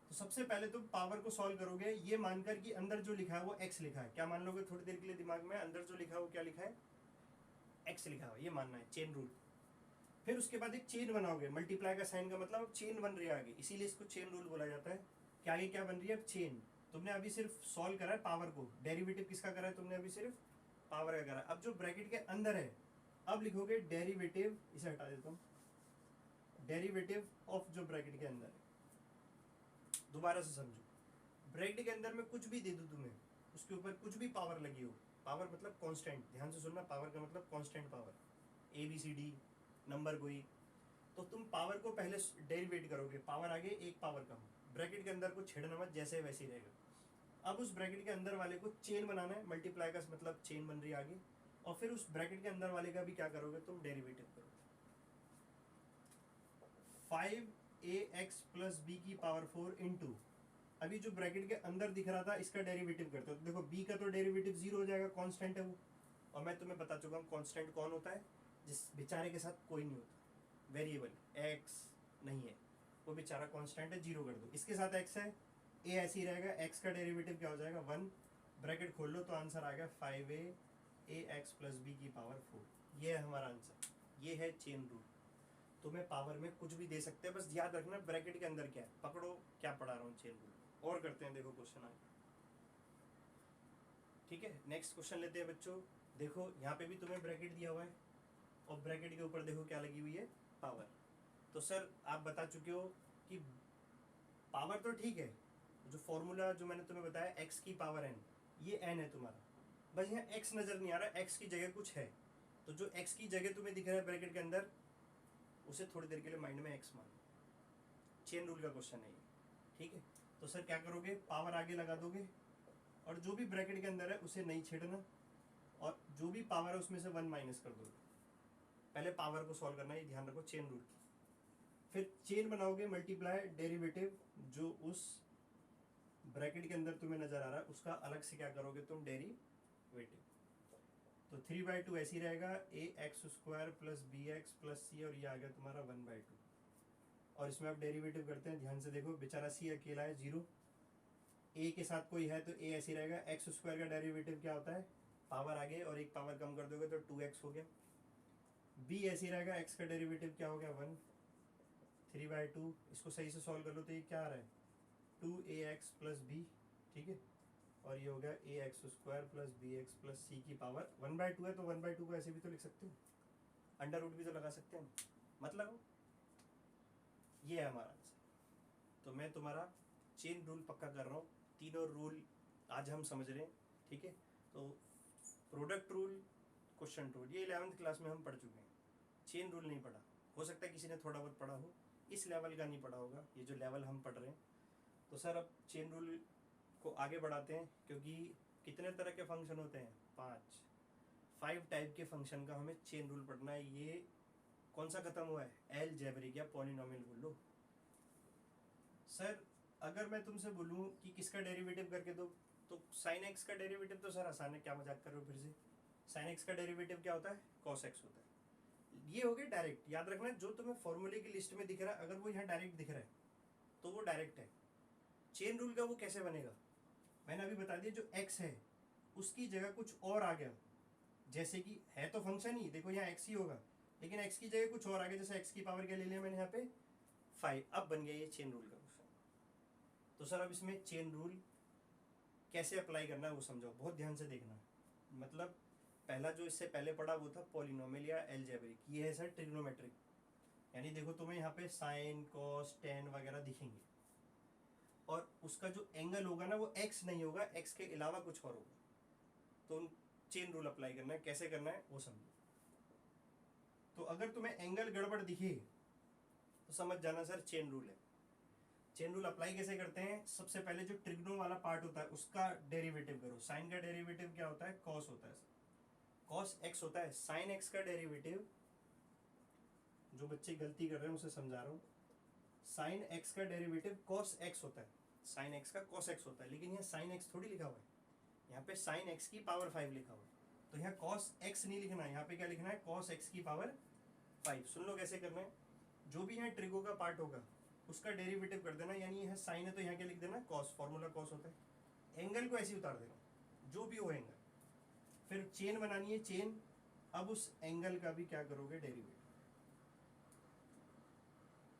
तो सबसे पहले तुम पावर को सॉल्व करोगे ये मानकर कि अंदर जो लिखा है वो x लिखा है। क्या मान लोगे थोड़ी देर के लिए दिमाग में, अंदर जो लिखा है वो क्या लिखा है, x लिखा है, ये मानना है चेन रूल। फिर उसके बाद एक चेन बनाओगे, मल्टीप्लाई का साइन का मतलब चेन बन रही है आगे, इसीलिए इसको चेन रूल बोला जाता है कि आगे क्या बन रही है, चेन। तुमने अभी सिर्फ सॉल्व करा है पावर को, डेरिवेटिव किसका करा है तुमने, अभी सिर्फ पावर का करा है। अब जो ब्रैकेट के अंदर है अब लिखोगे डेरिवेटिव, इसे हटा देता हूँ, डेरिवेटिव ऑफ जो ब्रैकेट के अंदर है। दोबारा से समझो, ब्रैकेट के अंदर में कुछ भी दे दूं तुम्हें, उसके ऊपर कुछ भी पावर लगी हो, पावर मतलब कांस्टेंट, ध्यान से सुनना, पावर का मतलब कांस्टेंट पावर, ABCD नंबर कोई, तो तुम पावर को पहले डेरिवेट करोगे, पावर आगे एक पावर कम, ब्रैकेट के अंदर को छेड़ना मत, जैसे वैसे ही रहेगा। अब उस ब्रैकेट के अंदर वाले को चेन बनाना है, मल्टीप्लाई का मतलब चेन बन रही है आगे, और फिर उस ब्रैकेट के अंदर वाले का भी क्या करोगे तुम, डेरिवेटिव करोगे। 5ax प्लस बी की पावर 4 इंटू, अभी जो ब्रैकेट के अंदर दिख रहा था इसका डेरिवेटिव करते हो, तो देखो b का तो डेरिवेटिव 0 हो जाएगा, कांस्टेंट है वो, और मैं तुम्हें बता चुका हूँ कांस्टेंट कौन होता है, जिस बेचारे के साथ कोई नहीं होता, वेरिएबल x नहीं है, वो बेचारा कांस्टेंट है, 0 कर दो। इसके साथ x है, a ऐसे ही रहेगा, x का डेरिवेटिव क्या हो जाएगा 1, ब्रैकेट खोल लो तो आंसर आएगा 5ax प्लस बी की पावर 4। ये है हमारा आंसर, ये है चेन रूल। तुम्हें पावर में कुछ भी दे सकते हैं, बस याद रखना ब्रैकेट के अंदर क्या है, पकड़ो क्या पढ़ा रहा हूँ चेन रूल। और करते हैं, देखो क्वेश्चन आगे, ठीक है। नेक्स्ट क्वेश्चन लेते हैं बच्चों। देखो यहाँ पे भी तुम्हें ब्रैकेट दिया हुआ है, और ब्रैकेट के ऊपर देखो क्या लगी हुई है, पावर। तो सर आप बता चुके हो कि पावर तो ठीक है, जो फॉर्मूला जो मैंने तुम्हें बताया x की पावर n, ये n है तुम्हारा, बस यहाँ x नजर नहीं आ रहा, x की जगह कुछ है, तो जो x की जगह तुम्हें दिख रहा है ब्रैकेट के अंदर, उसे थोड़ी देर के लिए माइंड में x मान, चेन रूल का क्वेश्चन है ये, ठीक है। तो सर क्या करोगे, पावर आगे लगा दोगे, और जो भी ब्रैकेट के अंदर है उसे नहीं छेड़ना, और जो भी पावर है उसमें से 1 माइनस कर दोगे। पहले पावर को सॉल्व करना है, ये ध्यान रखो चेन रूल की। फिर चेन बनाओगे, मल्टीप्लाई डेरिवेटिव, जो उस ब्रैकेट के अंदर तुम्हें नजर आ रहा है उसका अलग से क्या करोगे तुम, डेरिवेटिव। तो 3/2 ऐसे ही रहेगा, ax² plus bx plus c, और ये आ गया तुम्हारा 1/2। और इसमें आप डेरिवेटिव करते हैं, ध्यान से देखो, बेचारा c अकेला है 0, a के साथ कोई है तो a ऐसे ही रहेगा, x² का डेरिवेटिव क्या होता है, पावर आगे और एक पावर कम कर दोगे तो 2x हो गया। b ऐसे ही रहेगा, x का डेरिवेटिव क्या हो गया 1, 3/2, इसको सही से सॉल्व कर लो तो ये क्या आ रहा है 2ax प्लस b, ठीक है। और ये हो गया ax² plus bx plus c की पावर 1/2 है, तो 1/2 को ऐसे भी तो लिख सकते हो, अंडर रूट भी तो लगा सकते हैं, मतलब ये है हमारा आंसर। तो मैं तुम्हारा चेन रूल पक्का कर रहा हूँ, तीनों रूल आज हम समझ रहे हैं, ठीक है। तो प्रोडक्ट रूल, क्वेश्चन रूल, ये 11th क्लास में हम पढ़ चुके हैं, चेन रूल नहीं पढ़ा, हो सकता है किसी ने थोड़ा बहुत पढ़ा हो, इस लेवल का नहीं पढ़ा होगा, ये जो लेवल हम पढ़ रहे हैं। तो सर अब चेन रूल को आगे बढ़ाते हैं, क्योंकि कितने तरह के फंक्शन होते हैं, 5 टाइप के फंक्शन का हमें चेन रूल पढ़ना है। ये कौन सा खत्म हुआ है, अलजेब्रिक या पॉलिनोमियल बोल लो। सर अगर मैं तुमसे बोलूँ कि किसका डेरिवेटिव करके दो, तो साइन एक्स का डेरिवेटिव तो सर आसान है, क्या मजाक कर रहे हो फिर से, साइन एक्स का डेरिवेटिव क्या होता है, कॉस एक्स होता है। ये हो गया डायरेक्ट, याद रखना जो तुम्हें फॉर्मूले की लिस्ट में दिख रहा है, अगर वो यहाँ डायरेक्ट दिख रहा है तो वो डायरेक्ट है। चेन रूल का वो कैसे बनेगा, मैंने अभी बता दिया, जो x है उसकी जगह कुछ और आ गया, जैसे कि है तो फंक्शन ही, देखो यहाँ x ही होगा, लेकिन x की जगह कुछ और आ गया, जैसे x की पावर क्या ले लिया मैंने यहाँ पे 5, अब बन गया ये चेन रूल का क्वेश्चन। तो सर अब इसमें चेन रूल कैसे अप्लाई करना है वो समझाओ, बहुत ध्यान से देखना। मतलब पहला जो इससे पहले पढ़ा वो था पॉलिनोमियल या अलजेब्रिक, ये है सर ट्रिग्नोमेट्रिक, यानी देखो तुम्हें यहाँ पे साइन कॉस टेन वगैरह दिखेंगे, और उसका जो एंगल होगा ना वो x नहीं होगा, x के अलावा कुछ और होगा, तो चेन रूल अप्लाई करना है, कैसे करना है वो समझो। तो अगर तुम्हें एंगल गड़बड़ दिखे तो समझ जाना सर चेन रूल है। चेन रूल अप्लाई कैसे करते हैं, सबसे पहले जो ट्रिग्नो वाला पार्ट होता है उसका डेरिवेटिव करो। साइन का डेरिवेटिव क्या होता है, कॉस होता है, कॉस एक्स होता है। साइन एक्स का डेरिवेटिव, जो बच्चे गलती कर रहे हैं उसे समझा रहा हूँ, साइन एक्स का डेरिवेटिव कॉस एक्स होता है, साइन एक्स का कॉस एक्स होता है, लेकिन यहाँ साइन एक्स थोड़ी लिखा हुआ है, यहाँ पे साइन एक्स की पावर 5 लिखा हुआ है, तो यहाँ कॉस एक्स नहीं लिखना है, यहाँ पे क्या लिखना है, कॉस एक्स की पावर 5। सुन लो कैसे करना है, जो भी यहाँ ट्रिगो का पार्ट होगा उसका डेरिवेटिव कर देना, यानी यह साइन है तो यहाँ क्या लिख देना, कॉस, फॉर्मूला कॉस होता है। एंगल को ऐसे उतार देना, जो भी हो एंगल, फिर चेन बनानी है चेन, अब उस एंगल का भी क्या करोगे, डेरिवेटिव,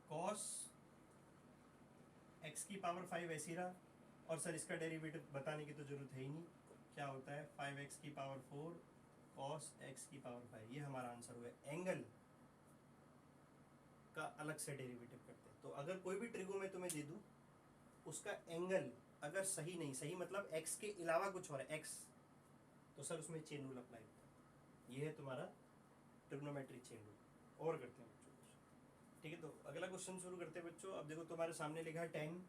कॉस एक्स की पावर 5 ऐसी रहा, और सर इसका डेरिवेटिव बताने की तो जरूरत है ही नहीं, क्या होता है 5x की पावर 4 कॉस एक्स की पावर 5, ये हमारा आंसर हुआ। एंगल का अलग से डेरिवेटिव करते हैं, तो अगर कोई भी ट्रिगो में तुम्हें दे दूं, उसका एंगल अगर सही नहीं, सही मतलब x के अलावा कुछ और है x, तो सर उसमें चेन रूल अप्लाई होता है। ये है तुम्हारा ट्रिग्नोमेट्री चेन रूल। और करते हैं बच्चों, ठीक है, तो अगला क्वेश्चन शुरू करते हैं बच्चों। अब देखो तुम्हारे सामने लिखा है 10,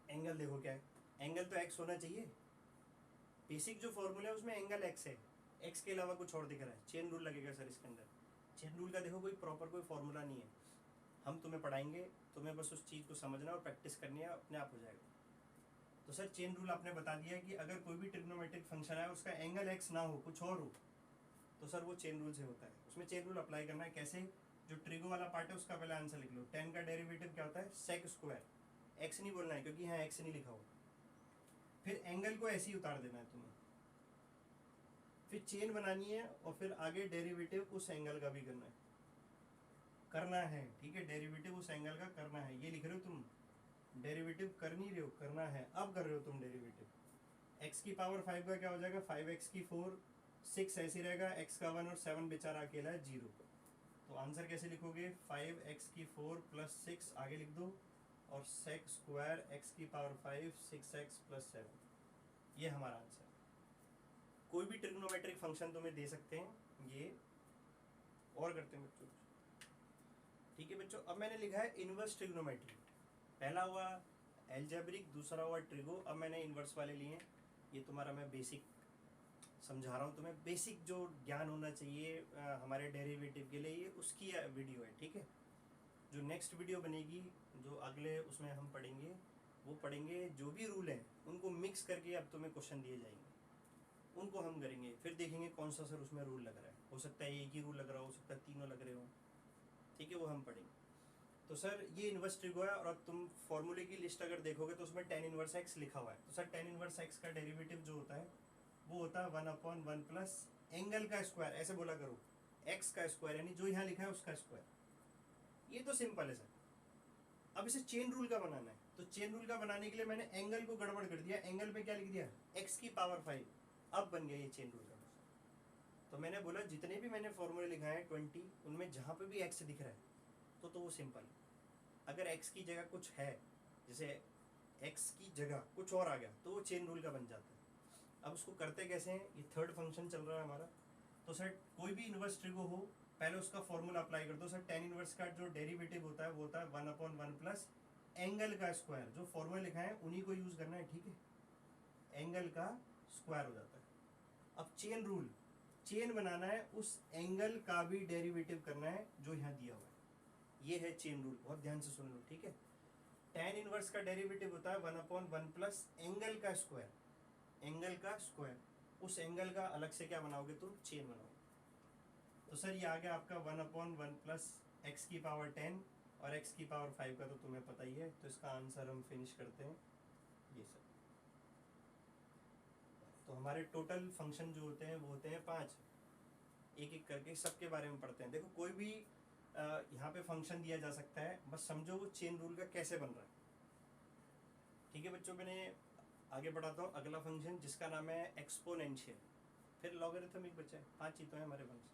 एंगल देखो क्या है, एंगल तो एक्स होना चाहिए। बेसिक जो फॉर्मूला है उसमें एंगल एक्स है, एक्स के अलावा कुछ और दिख रहा है, चेन रूल लगेगा सर इसके अंदर। चेन रूल का देखो कोई प्रॉपर कोई फॉर्मूला नहीं है, हम तुम्हें पढ़ाएंगे, तुम्हें बस उस चीज़ को समझना और प्रैक्टिस करनी है, अपने आप हो जाएगा। तो सर चेन रूल आपने बता दिया कि अगर कोई भी ट्रिग्नोमेट्रिक फंक्शन है उसका एंगल एक्स ना हो, कुछ और हो, तो सर वो चेन रूल से होता है। उसमें चेन रूल अप्लाई करना है कैसे, जो ट्रिगो वाला पार्ट है उसका पहले आंसर लिख लो। 10 का डेरिवेटिव क्या होता है, सेक स्क्वायर, एक्स नहीं बोलना है क्योंकि यहाँ एक्स नहीं लिखा हो। फिर एंगल को ऐसे ही उतार देना है तुम्हें, फिर चेन बनानी है और फिर आगे डेरिवेटिव उस एंगल का भी करना है। ठीक है, डेरिवेटिव उस एंगल का करना है, ये लिख रहे हो तुम, डेरिवेटिव कर नहीं रहे हो, करना है, अब कर रहे हो तुम डेरिवेटिव। एक्स की पावर 5 का क्या हो जाएगा, 5x की 4, 6 ऐसे रहेगा, x का 1 और 7 बेचारा अकेला है 0। तो आंसर कैसे लिखोगे, 5x की 4 प्लस 6 आगे लिख दो, और सेक स्क्वायर x की पावर 5 6x प्लस 7, ये हमारा आंसर। कोई भी ट्रिग्नोमेट्रिक फंक्शन तुम्हें दे सकते हैं ये, और करते हैं बच्चों। ठीक है बच्चों, अब मैंने लिखा है इनवर्स ट्रिग्नोमेट्री, पहला हुआ एल्जेब्रिक, दूसरा हुआ ट्रिगो, अब मैंने इनवर्स वाले लिए। ये तुम्हारा मैं बेसिक समझा रहा हूँ तुम्हें, बेसिक जो ज्ञान होना चाहिए हमारे डेरिवेटिव के लिए, ये उसकी वीडियो है। ठीक है, जो नेक्स्ट वीडियो बनेगी, जो अगले उसमें हम पढ़ेंगे, वो पढ़ेंगे जो भी रूल हैं उनको मिक्स करके अब तुम्हें क्वेश्चन दिए जाएंगे, उनको हम करेंगे, फिर देखेंगे कौन सा सर उसमें रूल लग रहा है, हो सकता है एक ही रूल लग रहा हो सकता है तीनों लग रहे हो। ठीक है, वो हम पढ़ेंगे। तो सर ये इन्वर्स ट्रिगो है, और अब तुम फॉर्मूले की लिस्ट अगर देखोगे तो उसमें tan इनवर्स x लिखा हुआ है। तो सर tan इनवर्स x का डेरिवेटिव जो होता है वो होता है 1/1 प्लस एंगल का स्क्वायर, ऐसे बोला करो, x का स्क्वायर, यानी जो यहाँ लिखा है उसका स्क्वायर। ये तो सिंपल है सर। अब इसे चेन रूल का बनाना है, तो चेन रूल का बनाने के लिए मैंने एंगल को गड़बड़ कर दिया, एंगल पे क्या लिख दिया, x की पावर 5, अब बन गया ये चेन रूल का। तो मैंने बोला जितने भी मैंने फॉर्मूले लिखाए हैं 20, उनमें जहाँ पे भी x दिख रहा है तो वो सिंपल है। अगर x की जगह कुछ है, जैसे x की जगह कुछ और आ गया, तो वो चेन रूल का बन जाता है। अब उसको करते कैसे हैं, ये थर्ड फंक्शन चल रहा है हमारा। तो सर कोई भी इनवर्स ट्रिगो हो, पहले उसका फॉर्मूला अप्लाई कर दो। सर tan इनवर्स का जो डेरिवेटिव होता है वो होता है 1/1 प्लस एंगल का स्क्वायर, जो फॉर्मूला लिखा है उन्हीं को यूज करना है। ठीक है, एंगल का स्क्वायर हो जाता है। अब चेन रूल, चेन बनाना है, उस एंगल का भी डेरिवेटिव करना है जो यहाँ दिया हुआ है, ये है चेन रूल, बहुत ध्यान से सुन लो। ठीक है, tan इनवर्स का डेरिवेटिव होता है 1/1 प्लस एंगल का स्क्वायर, एंगल का स्क्वायर, उस एंगल का अलग से क्या बनाओगे तुम, चेन बनाओगे। तो सर ये आ गया आपका 1/1 प्लस एक्स की पावर 10 और x की पावर 5 का तो तुम्हें पता ही है। तो इसका आंसर हम फिनिश करते हैं ये सर। तो हमारे टोटल फंक्शन जो होते हैं वो होते हैं 5, एक एक करके सबके बारे में पढ़ते हैं। देखो कोई भी यहाँ पे फंक्शन दिया जा सकता है, बस समझो वो चेन रूल का कैसे बन रहा है। ठीक है बच्चों, मैंने आगे बढ़ाता हूँ अगला फंक्शन जिसका नाम है एक्सपोनेंशियल, फिर लॉगरिथमिक बचा है, 5 ही तो है हमारे फंक्शन।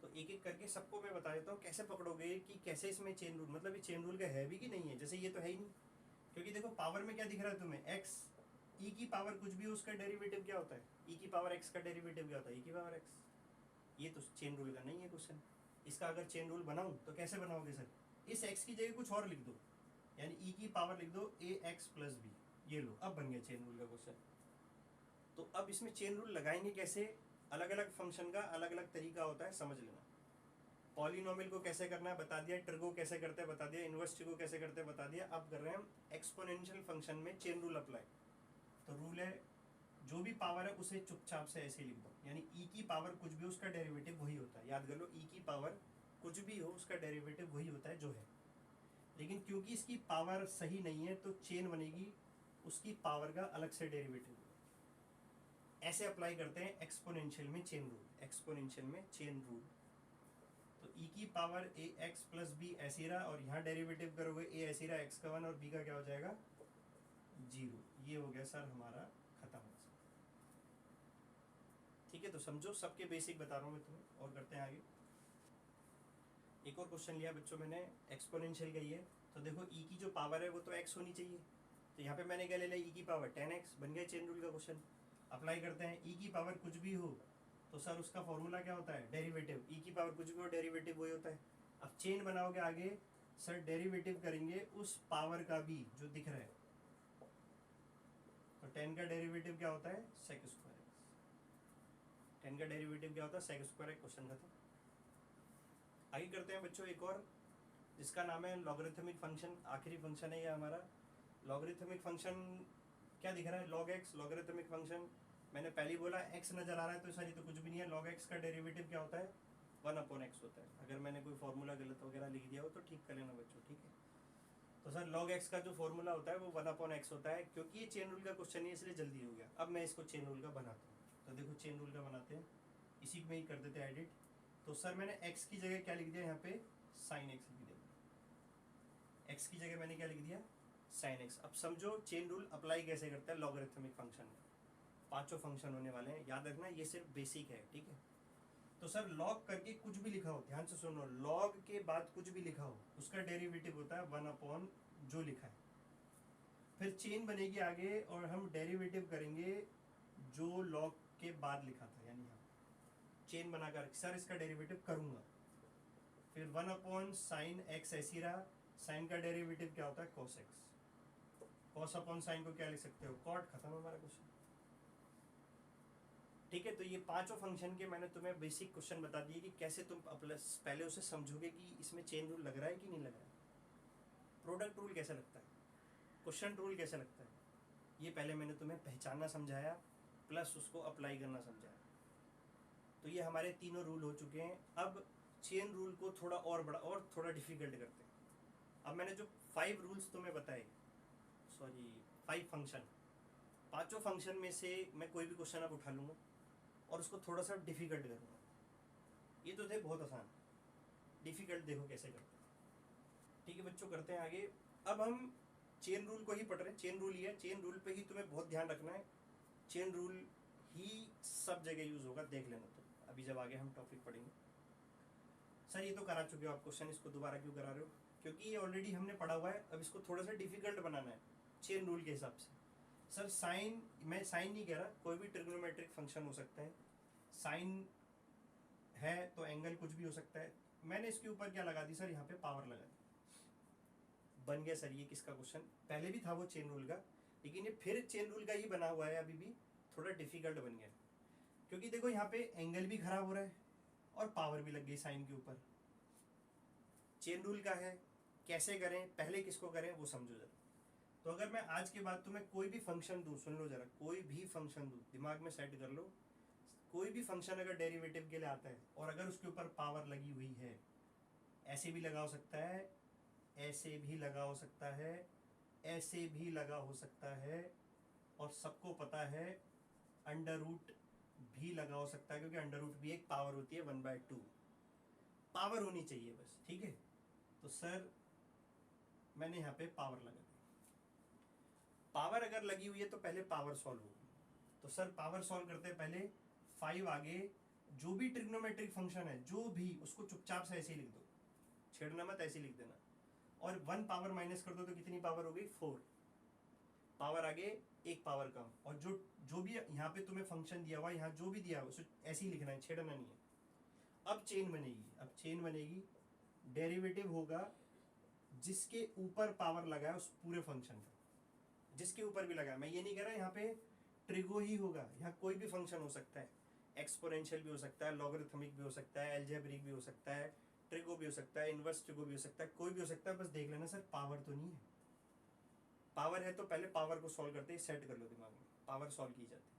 तो एक एक करके सबको मैं बता देता हूँ कैसे पकड़ोगे कि कैसे इसमें चेन रूल, मतलब ये चेन रूल का है भी कि नहीं है। जैसे ये तो है ही नहीं, क्योंकि देखो पावर में क्या दिख रहा है तुम्हें, एक्स, ई की पावर कुछ भी उसका डेरिवेटिव क्या होता है, ई की पावर एक्स का डेरिवेटिव क्या होता है, ई की पावर एक्स। ये तो चेन रूल का नहीं है क्वेश्चन। इसका अगर चेन रूल बनाऊं तो कैसे बनाओगे सर, इस x की जगह कुछ और लिख दो, यानी e की पावर लिख दो ax प्लस बी, ये लो, अब बन गया चेन रूल का क्वेश्चन। तो अब इसमें चेन रूल लगाएंगे कैसे, अलग अलग फंक्शन का अलग अलग तरीका होता है, समझ लेना। पॉलिनोमियल को कैसे करना है बता दिया, ट्रिगो कैसे करते हैं बता दिया, इनवर्स ट्रिगो कैसे करते हैं बता दिया। अब कर रहे हैं हम एक्सपोनेंशियल फंक्शन में चेन रूल अप्लाई। तो रूल है जो भी पावर है उसे चुपचाप से ऐसे लिख दो, यानी e की पावर कुछ भी उसका डेरिवेटिव वही होता है, याद कर लो, e की पावर कुछ भी हो उसका डेरिवेटिव वही होता है जो है। लेकिन क्योंकि इसकी पावर सही नहीं है तो चेन बनेगी, उसकी पावर का अलग से डेरिवेटिव। ऐसे अप्लाई करते हैं एक्सपोनेंशियल में चेन रूल, एक्सपोनेंशियल में चेन रूल। तो e की पावर ax प्लस बी ऐसी रहा, और यहाँ डेरिवेटिव करोगे a ऐसी रहा, x का 1 और b का क्या हो जाएगा 0। ये हो गया सर हमारा खत्म। ठीक है, तो समझो सबके बेसिक बता रहा हूँ मैं तुम्हें, और करते हैं आगे। एक और क्वेश्चन लिया बच्चों मैंने, एक्सपोनेंशियल का ही है। तो देखो e की जो पावर है वो तो x होनी चाहिए, तो यहाँ पे मैंने क्या ले लिया, e की पावर 10x, बन गया चेन रूल का क्वेश्चन। अप्लाई करते हैं, e की पावर कुछ भी हो तो सर उसका फॉर्मूला क्या होता है, डेरिवेटिव, e की पावर कुछ भी हो डेरिवेटिव वही होता है। अब चेन बनाओगे आगे, सर डेरिवेटिव करेंगे उस पावर का भी जो दिख रहा है, तो 10 का डेरिवेटिव क्या होता है, सेक स्क्वायर एक्स। 10 का डेरिवेटिव क्या होता है, सेक स्क्वायर एक्स। क्वेश्चन खत्म। आगे करते हैं बच्चों एक और, जिसका नाम है लॉगरिथमिक फंक्शन। आखिरी फंक्शन है ये हमारा लॉगरिथमिक फंक्शन। क्या दिख रहा है, लॉग एक्स। लॉगरिथमिक फंक्शन मैंने पहले ही बोला एक्स नजर आ रहा है तो सर ये तो कुछ भी नहीं है। लॉग एक्स का डेरिवेटिव क्या होता है, 1/x होता है। अगर मैंने कोई फॉर्मूला गलत वगैरह लिख दिया हो तो ठीक कर लेना बच्चों, ठीक है। तो सर log x का जो फॉर्मूला होता है वो 1/x होता है। क्योंकि ये चेन रूल का क्वेश्चन है इसलिए जल्दी हो गया। अब मैं इसको चेन रूल का बनाता हूँ। तो देखो चेन रूल का बनाते हैं, इसी में ही कर देते हैं एडिट। तो सर मैंने x की जगह क्या लिख दिया यहाँ पे, साइन एक्स लिख दिया। x की जगह मैंने क्या लिख दिया, साइन एक्स। अब समझो चेन रूल अप्लाई कैसे करता है लॉगरिथमिक फंक्शन में। पांचों फंक्शन होने वाले हैं, याद रखना ये सिर्फ बेसिक है, ठीक है। तो सर लॉग करके कुछ भी लिखा हो, ध्यान से सुनो, लॉग के बाद कुछ भी लिखा हो उसका डेरिवेटिव होता है 1 जो लिखा है। फिर चेन बनेगी आगे और हम डेरिवेटिव करेंगे जो लॉग के बाद लिखा था, यानी यहाँ चेन बनाकर सर इसका डेरिवेटिव करूंगा। फिर 1/साइन एक्स ऐसी रहा। साइन का डेरिवेटिव क्या होता है, cos x. Cos upon sine को क्या लिख सकते हो, कॉट। खत्म हमारा क्वेश्चन, ठीक है। तो ये पांचों फंक्शन के मैंने तुम्हें बेसिक क्वेश्चन बता दिए कि कैसे तुम पहले उसे समझोगे कि इसमें चेन रूल लग रहा है कि नहीं लग रहा है, प्रोडक्ट रूल कैसे लगता है, क्वेश्चन रूल कैसे लगता है, ये पहले मैंने तुम्हें पहचानना समझाया, प्लस उसको अप्लाई करना समझाया। तो ये हमारे तीनों रूल हो चुके हैं। अब चेन रूल को थोड़ा और बड़ा और थोड़ा डिफिकल्ट करते हैं। अब मैंने जो 5 रूल्स तुम्हें बताए, सॉरी 5 फंक्शन, पांचों फंक्शन में से मैं कोई भी क्वेश्चन अब उठा लूँगा और उसको थोड़ा सा डिफिकल्ट करूँगा। ये तो थे बहुत आसान, डिफिकल्ट देखो कैसे करते हैं, ठीक है बच्चों। करते हैं आगे। अब हम चेन रूल को ही पढ़ रहे हैं। चेन रूल ही है, चेन रूल पे ही तुम्हें बहुत ध्यान रखना है। चेन रूल ही सब जगह यूज होगा, देख लेना। तो अभी जब आगे हम टॉपिक पढ़ेंगे। सर ये तो करा चुके हो आप क्वेश्चन, इसको दोबारा क्यों करा रहे हो, क्योंकि ये ऑलरेडी हमने पढ़ा हुआ है। अब इसको थोड़ा सा डिफिकल्ट बनाना है चेन रूल के हिसाब से। सर साइन, मैं साइन नहीं कह रहा, कोई भी ट्रिग्नोमेट्रिक फंक्शन हो सकता है। साइन है तो एंगल कुछ भी हो सकता है। मैंने इसके ऊपर क्या लगा दी सर, यहाँ पे पावर लगा दी। बन गया सर ये किसका क्वेश्चन, पहले भी था वो चेन रूल का, लेकिन ये फिर चेन रूल का ही बना हुआ है। अभी भी थोड़ा डिफिकल्ट बन गया, क्योंकि देखो यहाँ पे एंगल भी खराब हो रहा है और पावर भी लग गई साइन के ऊपर। चेन रूल का है, कैसे करें, पहले किसको करें वो समझो जरा। तो अगर मैं आज के बाद तुम्हें कोई भी फंक्शन दूं, सुन लो जरा, कोई भी फंक्शन दूं, दिमाग में सेट कर लो। कोई भी फंक्शन अगर डेरिवेटिव के लिए आता है और अगर उसके ऊपर पावर लगी हुई है, ऐसे भी लगा हो सकता है, ऐसे भी लगा हो सकता है, ऐसे भी लगा हो सकता है, और सबको पता है अंडर रूट भी लगा हो सकता है, क्योंकि अंडर रूट भी एक पावर होती है 1/2। पावर होनी चाहिए बस, ठीक है। तो सर मैंने यहाँ पे पावर लगा दी। पावर अगर लगी हुई है तो पहले पावर सॉल्व होगी। तो सर पावर सॉल्व करते हैं पहले 5 आगे, जो भी ट्रिग्नोमेट्रिक फंक्शन है जो भी, उसको चुपचाप से ऐसे ही लिख दो, छेड़ना मत, ऐसे ही लिख देना। और 1 पावर माइनस कर दो तो कितनी पावर हो गई, 4 पावर आगे, एक पावर कम। और जो भी यहाँ पे तुम्हें फंक्शन दिया हुआ है, यहाँ जो भी दिया हुआ उसे ऐसे ही लिखना है, छेड़ना नहीं है। अब चेन बनेगी, अब चेन बनेगी, डेरिवेटिव होगा जिसके ऊपर पावर लगा है उस पूरे फंक्शन का, जिसके ऊपर भी लगा है। मैं ये नहीं कह रहा यहाँ पे ट्रिगो ही होगा, यहाँ कोई भी फंक्शन हो सकता है। एक्सपोनेंशियल भी हो सकता है, लॉगरिथमिक भी हो सकता है, एल्जेब्रिक भी हो सकता है, ट्रिगो भी हो सकता है, इनवर्स ट्रिगो भी हो सकता है, कोई भी हो सकता है। बस देख लेना सर पावर तो नहीं है। पावर है तो पहले पावर को सॉल्व करते ही सेट कर लो दिमाग में, पावर सॉल्व की जाती है।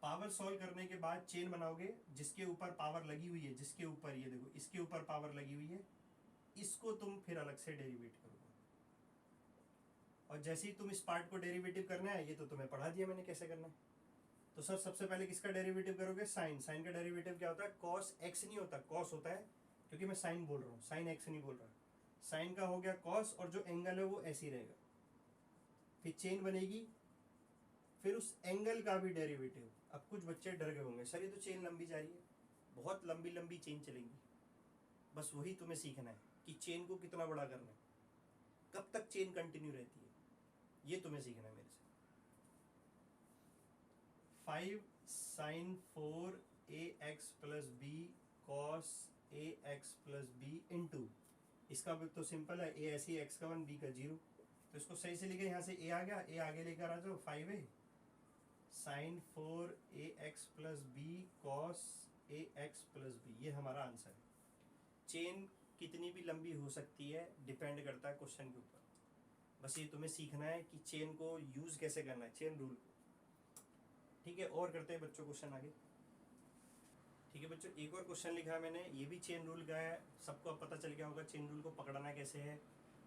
पावर सॉल्व करने के बाद चेन बनाओगे जिसके ऊपर पावर लगी हुई है, जिसके ऊपर, ये देखो इसके ऊपर पावर लगी हुई है, इसको तुम फिर अलग से डेरिवेट करोगे। और जैसे ही तुम इस पार्ट को डेरिवेटिव करना है, ये तो तुम्हें पढ़ा दिया मैंने कैसे करना है। तो सर सबसे पहले किसका डेरिवेटिव करोगे, साइन। साइन का डेरिवेटिव क्या होता है, कॉस एक्स नहीं होता, कॉस होता है, क्योंकि मैं साइन बोल रहा हूँ, साइन एक्स नहीं बोल रहा। साइन का हो गया कॉस, और जो एंगल है वो ऐसे ही रहेगा। फिर चेन बनेगी, फिर उस एंगल का भी डेरिवेटिव। अब कुछ बच्चे डर गए होंगे, सर ये तो चेन लंबी जा रही है, बहुत लंबी लंबी चेन चलेंगी। बस वही तुम्हें सीखना है कि चेन को कितना बड़ा करना है, कब तक चेन कंटिन्यू रहती है, ये तुम्हें सीखना है मेरे से। 5 sine 4 ax plus b cos ax plus b into, इसका भी तो सिंपल है, ए ऐसी एक्स का 1 बी का 0, तो इसको सही से लिखे, यहाँ से ए आ गया, ए आगे लेकर आ जाओ 5a sine 4ax plus b cos ax plus b, ये हमारा आंसर है। चेन कितनी भी लंबी हो सकती है, डिपेंड करता है क्वेश्चन के ऊपर। बस ये तुम्हें सीखना है कि चेन को यूज कैसे करना है, चेन रूल। ठीक है, और करते हैं बच्चों क्वेश्चन आगे। ठीक है बच्चों, एक और क्वेश्चन लिखा है मैंने, ये भी चेन रूल का है। सबको अब पता चल गया होगा चेन रूल को पकड़ना कैसे है।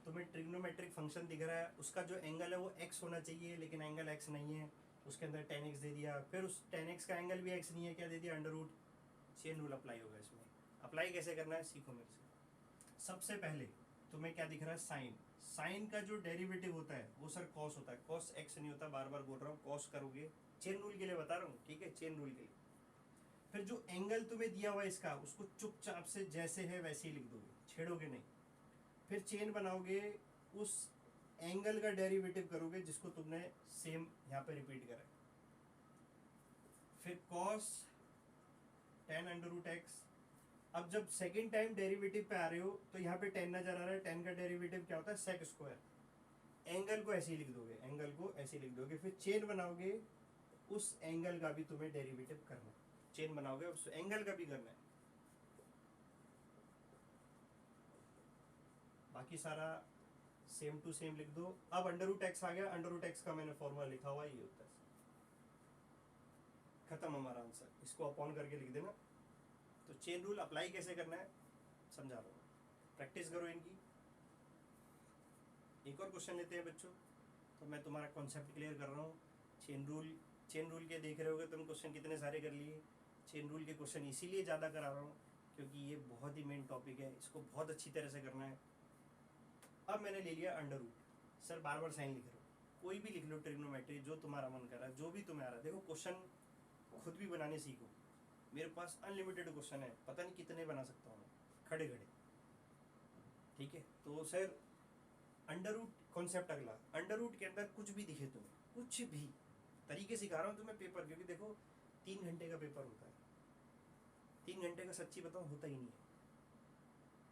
तुम्हें ट्रिग्नोमेट्रिक फंक्शन दिख रहा है, उसका जो एंगल है वो x होना चाहिए, लेकिन एंगल x नहीं है, उसके अंदर tan x दे दिया, फिर उस tan x का एंगल भी x नहीं है, क्या दे दिया, under root. Chain rule apply होगा इसमें। अप्लाई कैसे करना है सीखो मेरे से। सबसे पहले तुम्हें क्या दिख रहा है, साइन। साइन का जो डेरिवेटिव होता है वो सर कॉस होता है, कॉस x नहीं होता, बार बार बोल रहा हूँ, कॉस करोगे, चेन रूल के लिए बता रहा हूँ, ठीक है, चेन रूल के लिए। फिर जो एंगल तुम्हें दिया हुआ है इसका, उसको चुपचाप से जैसे है वैसे ही लिख दोगे, छेड़ोगे नहीं। फिर चेन बनाओगे, उस एंगल का डेरिवेटिव करोगे जिसको तुमने सेम यहाँ पे रिपीट करा है। फिर cos tan under root x. अब जब सेकेंड टाइम डेरिवेटिव पे आ रहे हो तो यहाँ पे tan नजर आ रहा है, tan का डेरिवेटिव क्या होता है, सेक स्क्वायर। एंगल को ऐसे ही लिख दोगे, एंगल को ऐसे ही लिख दोगे। फिर चेन बनाओगे, उस एंगल का भी तुम्हें डेरिवेटिव करना है। चेन बनाओगे उस एंगल का भी करना है, बाकी सारा सेम टू सेम लिख दो। अब अंडर रूट एक्स आ गया, अंडर रूट एक्स का मैंने फॉर्मूला लिखा हुआ, ये होता है, खत्म हमारा आंसर। इसको अपॉन करके लिख देना। तो चेन रूल अप्लाई कैसे करना है समझा रहा हूँ, प्रैक्टिस करो इनकी। एक और क्वेश्चन लेते हैं बच्चों, तो मैं तुम्हारा कॉन्सेप्ट क्लियर कर रहा हूँ। चेन रूल के देख रहे होगे तुम, क्वेश्चन कितने सारे कर लिए। चेन रूल के क्वेश्चन इसीलिए ज़्यादा करा रहा हूँ क्योंकि ये बहुत ही मेन टॉपिक है, इसको बहुत अच्छी तरह से करना है। अब मैंने ले लिया अंडर रूट, सर बार बार साइन लिख रहे हो, कोई भी लिख लो, ट्रिग्नोमेट्री जो तुम्हारा मन कर रहा है, जो भी तुम्हें आ रहा है। देखो क्वेश्चन खुद भी बनाने सीखो, मेरे पास अनलिमिटेड क्वेश्चन है, पता नहीं कितने बना सकता हूँ मैं खड़े खड़े। ठीक है, तो सर अंडर रूट कॉन्सेप्ट अगला, अंडर रूट के अंदर कुछ भी दिखे तुम्हें, कुछ भी तरीके सिखा रहा हूँ तुम्हें पेपर, क्योंकि देखो 3 घंटे का पेपर होता है, 3 घंटे का सच्ची बताऊँ होता ही नहीं है।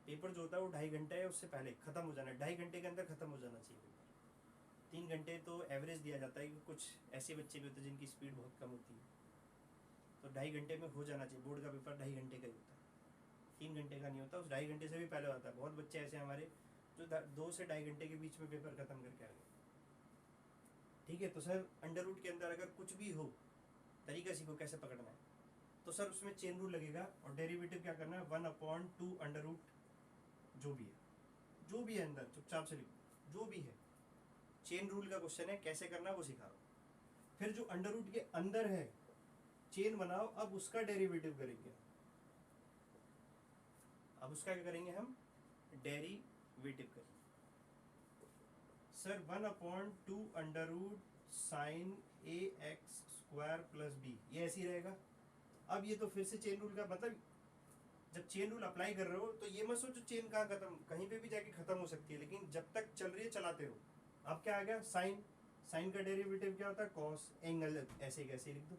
पेपर जो होता है वो 2.5 घंटे है, उससे पहले खत्म हो जाना है, 2.5 घंटे के अंदर खत्म हो जाना चाहिए पेपर। 3 घंटे तो एवरेज दिया जाता है, क्योंकि कुछ ऐसे बच्चे भी होते हैं जिनकी स्पीड बहुत कम होती है, तो 2.5 घंटे में हो जाना चाहिए। बोर्ड का पेपर 2.5 घंटे का ही होता है, 3 घंटे का नहीं होता, उस 2.5 घंटे से भी पहले होता है। बहुत बच्चे ऐसे हमारे जो 2 से 2.5 घंटे के बीच में पेपर खत्म करके आ गए। ठीक है, तो सर अंडर रूट के अंदर अगर कुछ भी हो, तरीका सीखो कैसे पकड़ना है। तो सर उसमें चेन रूल लगेगा, और डेरिवेटिव क्या करना है, 1/2 अंडर रूट जो भी है, जो भी है अंदर चुपचाप से लिखो, जो भी है। चेन रूल का क्वेश्चन है, कैसे करना वो सिखा रहा हूँ। फिर जो अंडर रूट के अंदर है, चेन बनाओ, अब उसका डेरिवेटिव करेंगे। अब उसका क्या करेंगे हम, डेरिवेटिव करेंगे। Sir 1/2 under root sine ax square plus b, ये ऐसे ही रहेगा। अब ये तो फिर से चेन रूल का मतलब, जब चेन रूल अप्लाई कर रहे हो तो ये मत सोचो चेन कहाँ खत्म, कहीं पे भी जाके खत्म हो सकती है, लेकिन जब तक चल रही है चलाते रहो। अब क्या आ गया, साइन, साइन का डेरिवेटिव क्या होता है, कॉस। एंगल ऐसे कैसे लिख दो,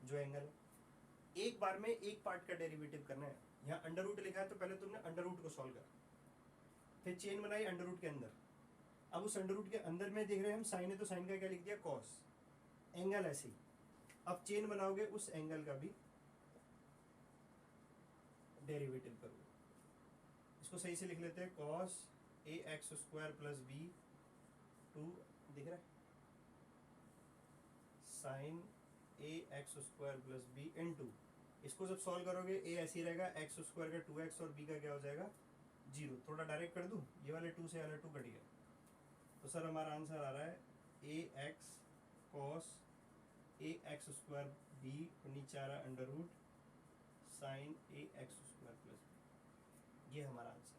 जो एंगल है, एक बार में एक पार्ट का डेरिवेटिव करना है। यहाँ अंडर रूट लिखा है तो पहले तुमने अंडर रूट को सॉल्व करा, फिर चेन बनाई अंडर रूट के अंदर। अब उस अंडर रूट के अंदर में देख रहे हैं हम, साइन है तो साइन का क्या लिख दिया, कॉस। एंगल ऐसे ही, अब चेन बनाओगे उस एंगल का भी डेरिवेटिव करोगे। इसको सही से लिख लेते हैं, cos ax square plus b 2 दिख रहा है, sine ax square plus b in 2। इसको जब सॉल्व करोगे a ऐसे ही रहेगा, x स्क्वायर का 2x और b का क्या हो जाएगा 0। थोड़ा डायरेक्ट कर दूँ, ये वाले 2 से वाला 2 कट गया, तो सर हमारा आंसर आ रहा है ax cos ax square b, नीचे आ रहा है under root sine ax square plus b, ये हमारा आंसर।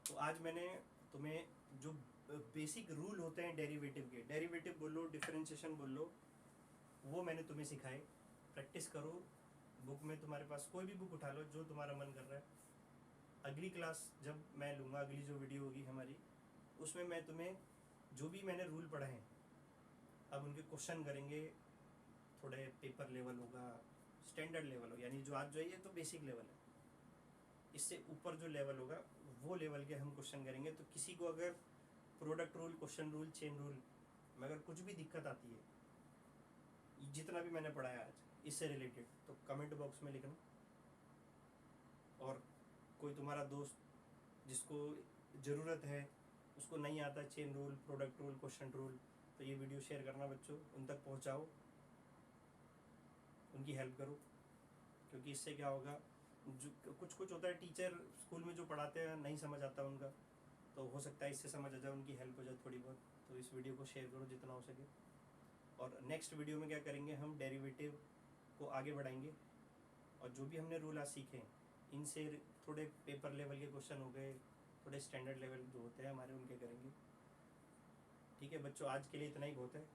तो आज मैंने तुम्हें जो बेसिक रूल होते हैं डेरिवेटिव के, डेरिवेटिव बोलो, डिफरेंशिएशन बोलो, वो मैंने तुम्हें सिखाए। प्रैक्टिस करो, बुक में तुम्हारे पास कोई भी बुक उठा लो जो तुम्हारा मन कर रहा है। अगली क्लास जब मैं लूँगा, अगली जो वीडियो होगी हमारी, उसमें मैं तुम्हें जो भी मैंने रूल पढ़े हैं, अब उनके क्वेश्चन करेंगे। थोड़े पेपर लेवल होगा, स्टैंडर्ड लेवल हो, यानी जो आज जो है ये तो बेसिक लेवल है, इससे ऊपर जो लेवल होगा वो लेवल के हम क्वेश्चन करेंगे। तो किसी को अगर product rule, question rule, chain rule में अगर कुछ भी दिक्कत आती है, जितना भी मैंने पढ़ाया आज इससे रिलेटेड, तो कमेंट बॉक्स में लिखना। और कोई तुम्हारा दोस्त जिसको ज़रूरत है, उसको नहीं आता chain rule, product rule, question rule, तो ये वीडियो शेयर करना बच्चों, उन तक पहुंचाओ, उनकी हेल्प करो। क्योंकि इससे क्या होगा, जो कुछ होता है टीचर स्कूल में जो पढ़ाते हैं नहीं समझ आता उनका, तो हो सकता है इससे समझ आ जाए, उनकी हेल्प हो जाए थोड़ी बहुत। तो इस वीडियो को शेयर करो जितना हो सके। और नेक्स्ट वीडियो में क्या करेंगे, हम डेरिवेटिव को आगे बढ़ाएंगे, और जो भी हमने रूल आज सीखे इनसे थोड़े पेपर लेवल के क्वेश्चन हो गए, थोड़े स्टैंडर्ड लेवल जो होते हैं हमारे, उनके करेंगे। ठीक है बच्चों, आज के लिए इतना ही बहुत है।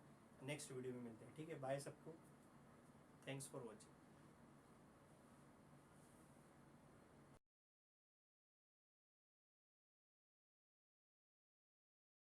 नेक्स्ट वीडियो में मिलते हैं। ठीक है, बाय सबको, थैंक्स फॉर वॉचिंग।